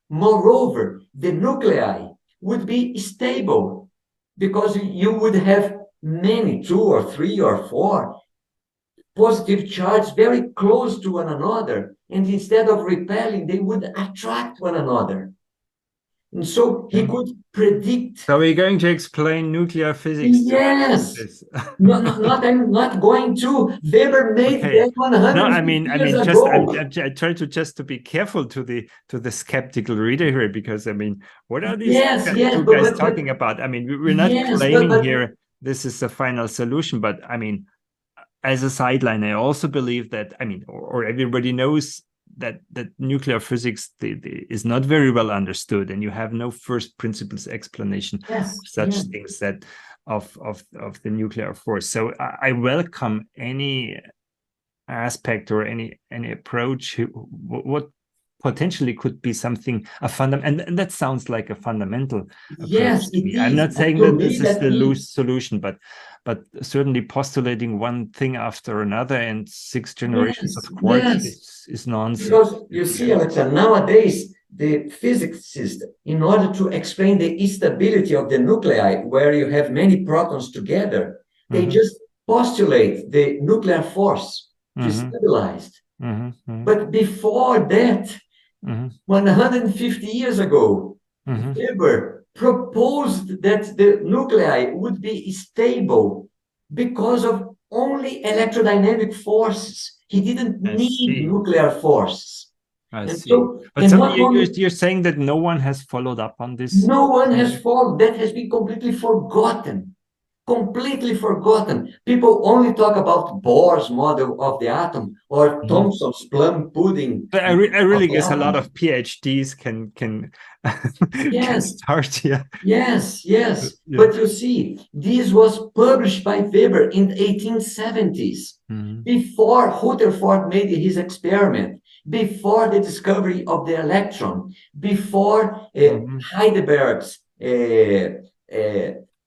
Moreover, the nuclei would be stable because you would have many, 2 or 3 or 4 positive charges very close to one another. And instead of repelling, they would attract one another. And so he could predict. So we're going to explain nuclear physics. Yes. I'm not going to. Weber made that 100 No, I mean, ago. I try to be careful to the skeptical reader here, because I mean, what are these two guys talking about? I mean, we're not claiming here this is the final solution, but I mean, as a sideline, I also believe that, I mean, or everybody knows that nuclear physics is not very well understood, and you have no first principles explanation of such things that of the nuclear force. So I welcome any aspect or any approach what potentially could be something and that sounds like a fundamental approach to me. I'm not saying that this is the loose solution, but certainly postulating one thing after another and 6 generations of quarks is nonsense. Because you see, Alexander, nowadays the physicists, in order to explain the instability of the nuclei where you have many protons together, they just postulate the nuclear force to stabilize. But before that, 150 years ago, Weber proposed that the nuclei would be stable because of only electrodynamic forces. He didn't need nuclear forces. I see. So, but you're saying that no one has followed up on this? No one has followed. That has been completely forgotten. Completely forgotten. People only talk about Bohr's model of the atom or Thomson's plum pudding. But I really guess a lot of PhDs can start here. Yes. But you see, this was published by Weber in the 1870s, before Rutherford made his experiment, before the discovery of the electron, before Heidelberg's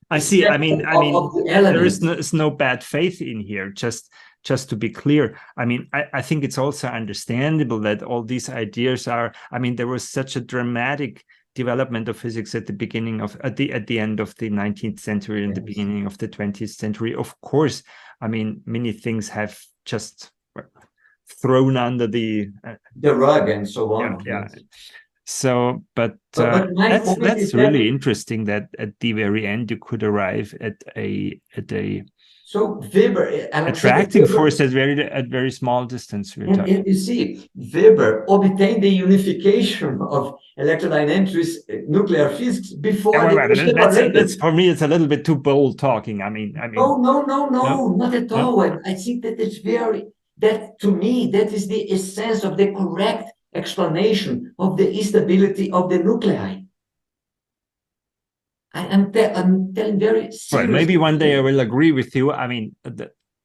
I see. I mean, there is no bad faith in here. Just to be clear, I mean, I think it's also understandable that all these ideas are. I mean, there was such a dramatic development of physics at the beginning of at the end of the 19th century and the beginning of the 20th century. Of course, I mean, many things have just thrown under the rug and so on. Yeah. So, but that's really interesting that at the very end you could arrive at a so Weber attracting force at very small distance. And you see, Weber obtained the unification of electrodynamics with nuclear physics before. That's for me. It's a little bit too bold talking. I mean. No, not at all. I think that it's that to me that is the essence of the correct explanation of the instability of the nuclei. I'm telling very seriously. Right, maybe one day I will agree with you. I mean,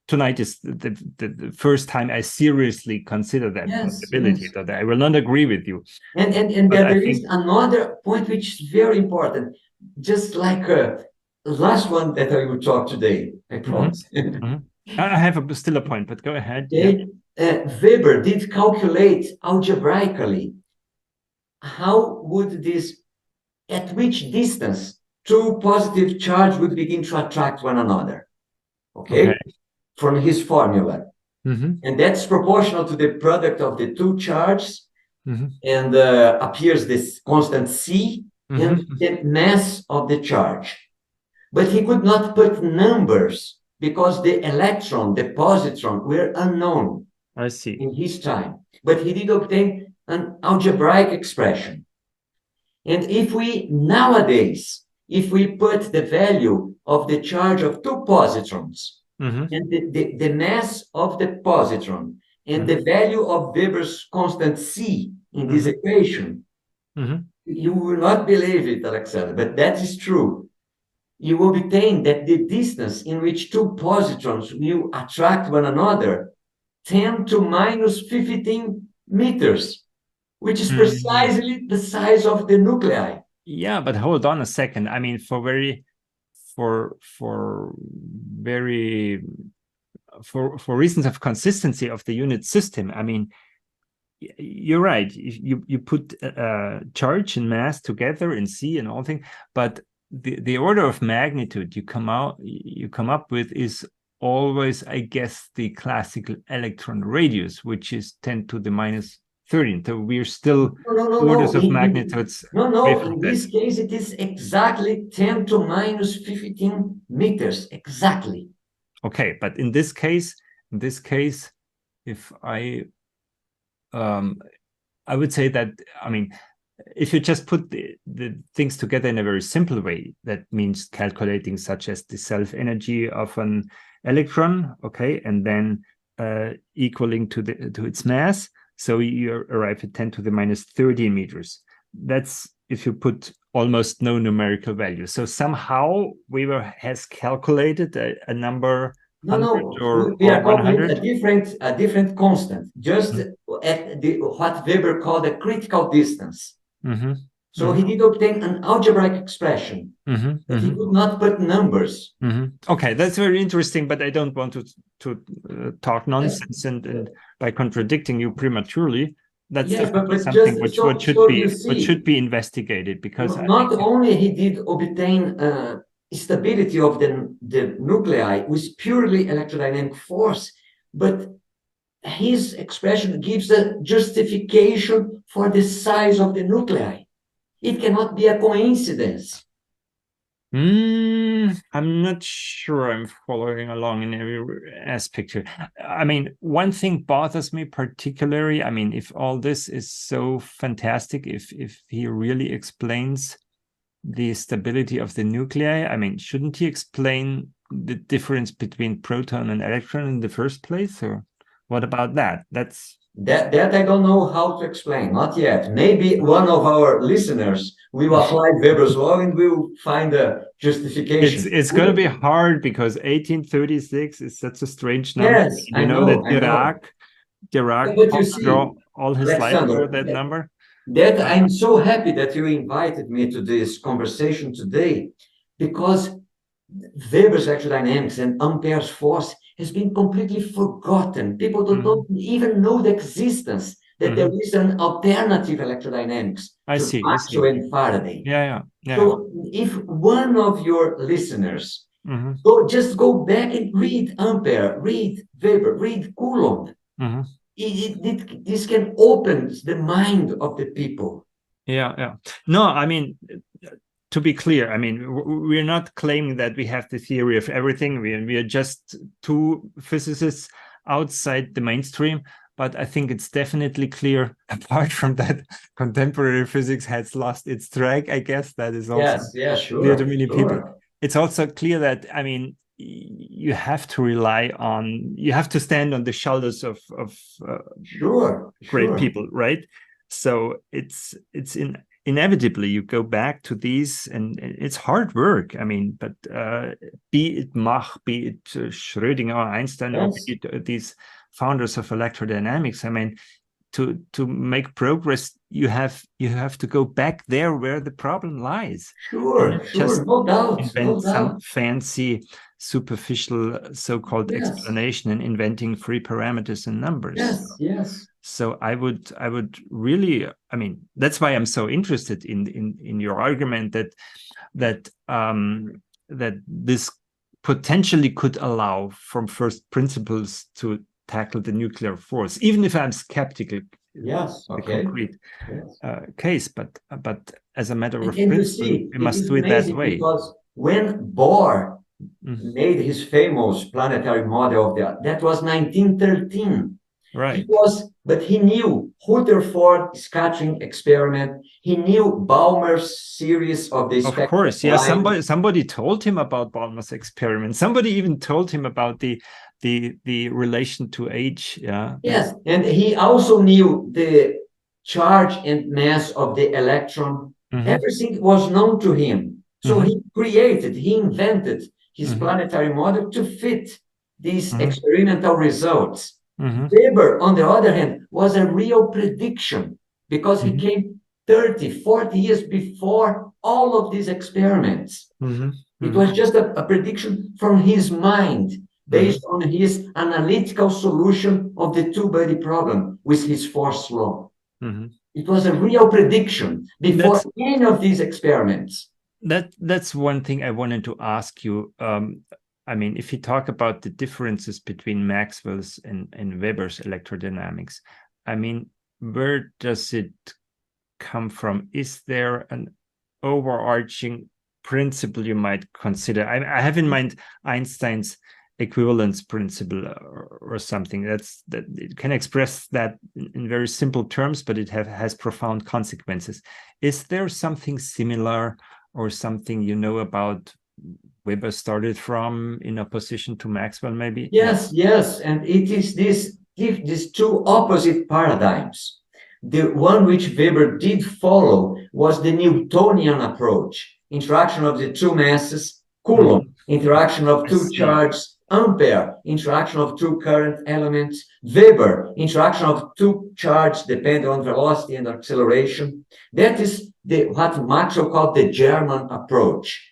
tonight is the first time I seriously consider that possibility. That I will not agree with you. And there is another point which is very important, just like last one that I will talk today, I promise. I have still a point, but go ahead. Weber did calculate algebraically how would at which distance 2 positive charges would begin to attract one another, okay? From his formula. And that's proportional to the product of the 2 charges, and appears this constant C and the mass of the charge. But he could not put numbers because the electron, the positron were unknown. I see. In his time. But he did obtain an algebraic expression. And if we put the value of the charge of 2 positrons and the mass of the positron and the value of Weber's constant C in this equation, you will not believe it, Alexander, but that is true. You will obtain that the distance in which 2 positrons will attract one another 10 to minus 15 meters, which is precisely the size of the nuclei. Yeah, but hold on a second. I mean, for reasons of consistency of the unit system, I mean, you're right. You put charge and mass together in C and all things, but the order of magnitude you come up with is always, I guess, the classical electron radius, which is 10 to the minus 13. So we're still orders of magnitudes. In this case, it is exactly 10 to minus 15 meters, exactly. Okay, but in this case, if I would say that, I mean, if you just put the things together in a very simple way, that means calculating such as the self-energy of an electron, okay, and then equaling to its mass. So you arrive at 10 to the minus 13 meters. That's if you put almost no numerical value. So somehow Weber has calculated a number. No, or we are 100. calculating a different constant, just at what Weber called a critical distance. So he did obtain an algebraic expression, but he could not put numbers. Okay, that's very interesting, but I don't want to talk nonsense and by contradicting you prematurely. That's definitely something which should be investigated, because not only he did obtain stability of the nuclei with purely electrodynamic force, but his expression gives a justification for the size of the nuclei. It cannot be a coincidence. I'm not sure I'm following along in every aspect here. I mean, one thing bothers me particularly. I mean, if all this is so fantastic, if he really explains the stability of the nuclei, I mean, shouldn't he explain the difference between proton and electron in the first place? Or what about that? That I don't know how to explain, not yet. Maybe one of our listeners will apply Weber's law and will find a justification. It's going to be hard, because 1836 is such a strange number. Yes, I know that Dirac draw all his life over that number. That I'm so happy that you invited me to this conversation today, because Weber's electrodynamics and Ampere's force has been completely forgotten. People don't even know the existence, that there is an alternative electrodynamics to Maxwell and Faraday. So if one of your listeners just go back and read Ampere, read Weber, read Coulomb, this can open the mind of the people. No, I mean, to be clear, I mean, we're not claiming that we have the theory of everything. We are just two physicists outside the mainstream. But I think it's definitely clear, apart from that, contemporary physics has lost its track. I guess that is also clear to many people. It's also clear that, I mean, you have to you have to stand on the shoulders of great people, right? So it's inevitably you go back to these, and it's hard work. I mean, but be it Mach, be it Schrödinger, Einstein, or be it these founders of electrodynamics, I mean, to make progress, you have to go back there where the problem lies. Just no doubt, invent some fancy, superficial so-called explanation and inventing free parameters and numbers. So I would really, I mean, that's why I'm so interested in your argument that this potentially could allow from first principles to tackle the nuclear force, even if I'm skeptical. The concrete case, but as a matter of principle, we must do it that way. Because when Bohr made his famous planetary model of that was 1913. Right. But he knew Rutherford scattering experiment. He knew Balmer's series of the. Of course, yeah. Somebody told him about Balmer's experiment. Somebody even told him about the relation to age. Yes, and he also knew the charge and mass of the electron. Everything was known to him. So he invented his planetary model to fit these experimental results. Weber, on the other hand, was a real prediction, because he came 30, 40 years before all of these experiments. It was just a prediction from his mind, based on his analytical solution of the two-body problem with his force law. It was a real prediction before any of these experiments. That's one thing I wanted to ask you. I mean, if you talk about the differences between Maxwell's and Weber's electrodynamics, I mean, where does it come from? Is there an overarching principle you might consider? I have in mind Einstein's equivalence principle or something that it can express that in very simple terms, but it has profound consequences. Is there something similar or something you know about Weber started from in opposition to Maxwell, maybe? Yes, and it is this these two opposite paradigms. The one which Weber did follow was the Newtonian approach, interaction of the two masses, Coulomb, interaction of two charges, Ampere, interaction of two current elements, Weber, interaction of two charges depending on velocity and acceleration. That is what Maxwell called the German approach.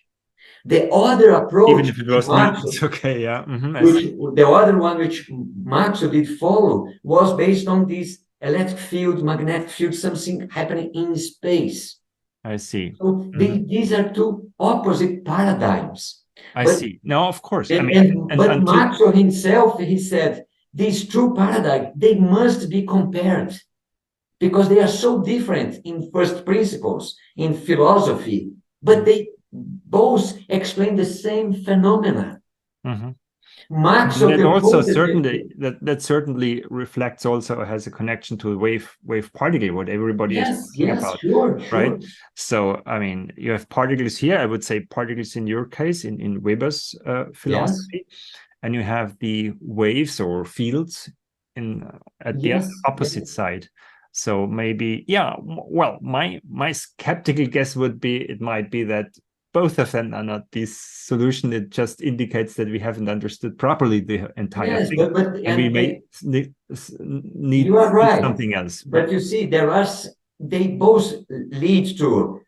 The other approach, even if it was Maxwell, it's okay, yeah. The other one which Maxwell did follow was based on this electric field, magnetic field, something happening in space. I see. So these are two opposite paradigms. I see. No, of course. But Maxwell himself, he said, these two paradigms, they must be compared because they are so different in first principles, in philosophy, but they both explain the same phenomena. Maxwell that also certainly reflects, also has a connection to wave particle, what everybody is talking about, right? So I mean, you have particles here. I would say particles in your case, in Weber's philosophy, and you have the waves or fields at the opposite side. So maybe, yeah. Well, my skeptical guess would be it might be that both of them are not this solution. It just indicates that we haven't understood properly the entire thing, and we may need something else. But you see, they both lead to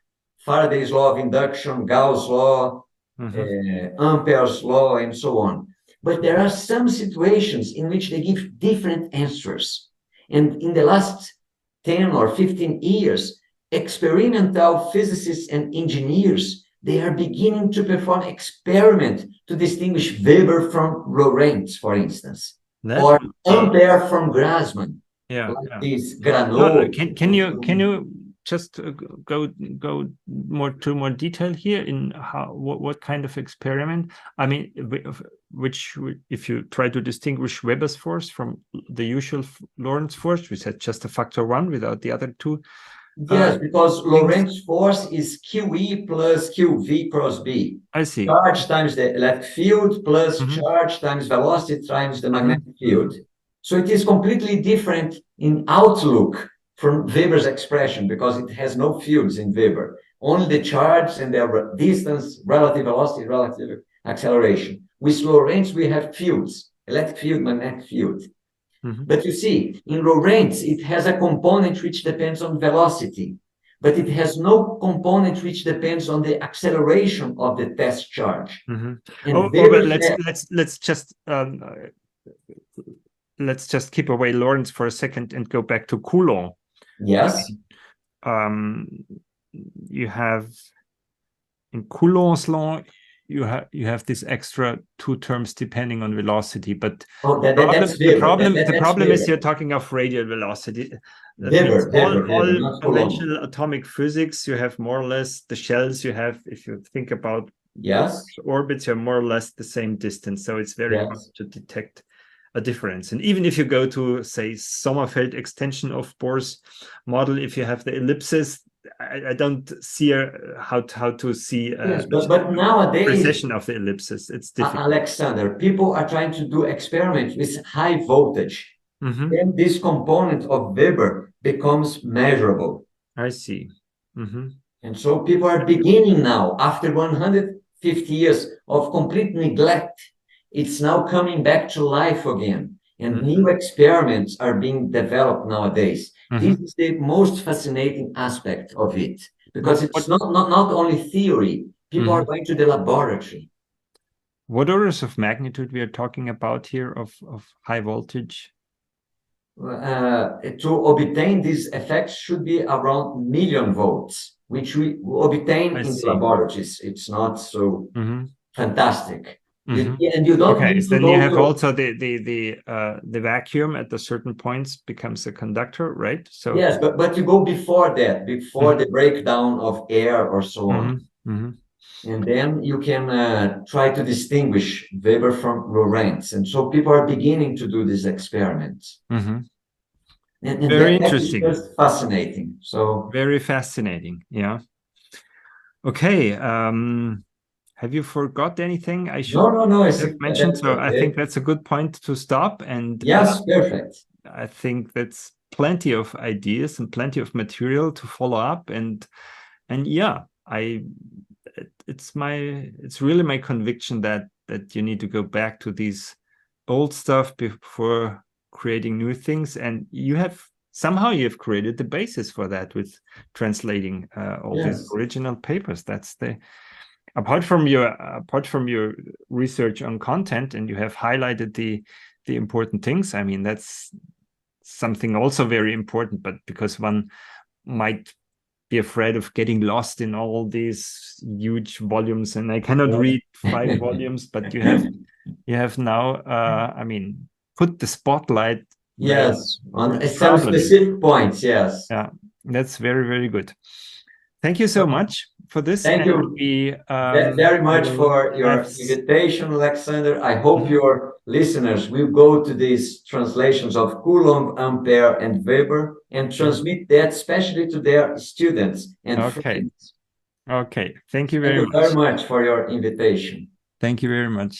Faraday's law of induction, Gauss' law, Ampere's law, and so on. But there are some situations in which they give different answers. And in the last 10 or 15 years, experimental physicists and engineers, they are beginning to perform experiments to distinguish Weber from Lorentz, for instance, or Ampere from Grassmann. This Graneau. Can you just go more detail here in what kind of experiment? I mean, which, if you try to distinguish Weber's force from the usual Lorentz force, which had just a factor 1 without the other two. Yes, because Lorentz force is QE plus QV cross B. I see. Charge times the electric field plus charge times velocity times the magnetic field. So it is completely different in outlook from Weber's expression because it has no fields in Weber. Only the charge and their distance, relative velocity, relative acceleration. With Lorentz, we have fields, electric field, magnetic field. But you see, in Lorentz, it has a component which depends on velocity, but it has no component which depends on the acceleration of the test charge. But let's just keep away Lorentz for a second and go back to Coulomb. Yes. You have in Coulomb's law, you have this extra 2 terms depending on velocity, but the problem is you're talking of radial velocity. All conventional atomic physics, you have more or less the shells you have. If you think about orbits, you're more or less the same distance, so it's very hard to detect a difference. And even if you go to, say, Sommerfeld extension of Bohr's model, if you have the ellipses, I don't see how to see but nowadays precession of the ellipses. It's difficult. Alexander, people are trying to do experiments with high voltage. Then this component of Weber becomes measurable. I see. And so people are beginning now, after 150 years of complete neglect, it's now coming back to life again. And new experiments are being developed nowadays. This is the most fascinating aspect of it, because it's not only theory. People are going to the laboratory. What orders of magnitude we are talking about here of high voltage? To obtain these effects should be around million volts, which we obtain in the laboratories. It's not so fantastic. And you don't need to then you have also the vacuum at the certain points becomes a conductor, right? So yes, but you go before that, before the breakdown of air or so on. And then you can try to distinguish Weber from Lorentz. And so people are beginning to do these experiments. And very interesting. It's just fascinating. So very fascinating. Yeah. Okay. have you forgot anything I should No. have mentioned? So I think that's a good point to stop. And yes, perfect. I think that's plenty of ideas and plenty of material to follow up. And yeah, it's really my conviction that you need to go back to these old stuff before creating new things. And somehow you have created the basis for that with translating all these original papers. That's apart from your research on content, and you have highlighted the important things. I mean, that's something also very important, but because one might be afraid of getting lost in all these huge volumes, and I cannot read 5 volumes, but you have now I mean, put the spotlight on some specific points. Yes, that's very, very good. Thank you so much for this. Thank you very much for your invitation, Alexander. I hope your listeners will go to these translations of Coulomb, Ampere, and Weber and transmit that especially to their students and friends. Okay. Thank you very much. For your invitation. Thank you very much.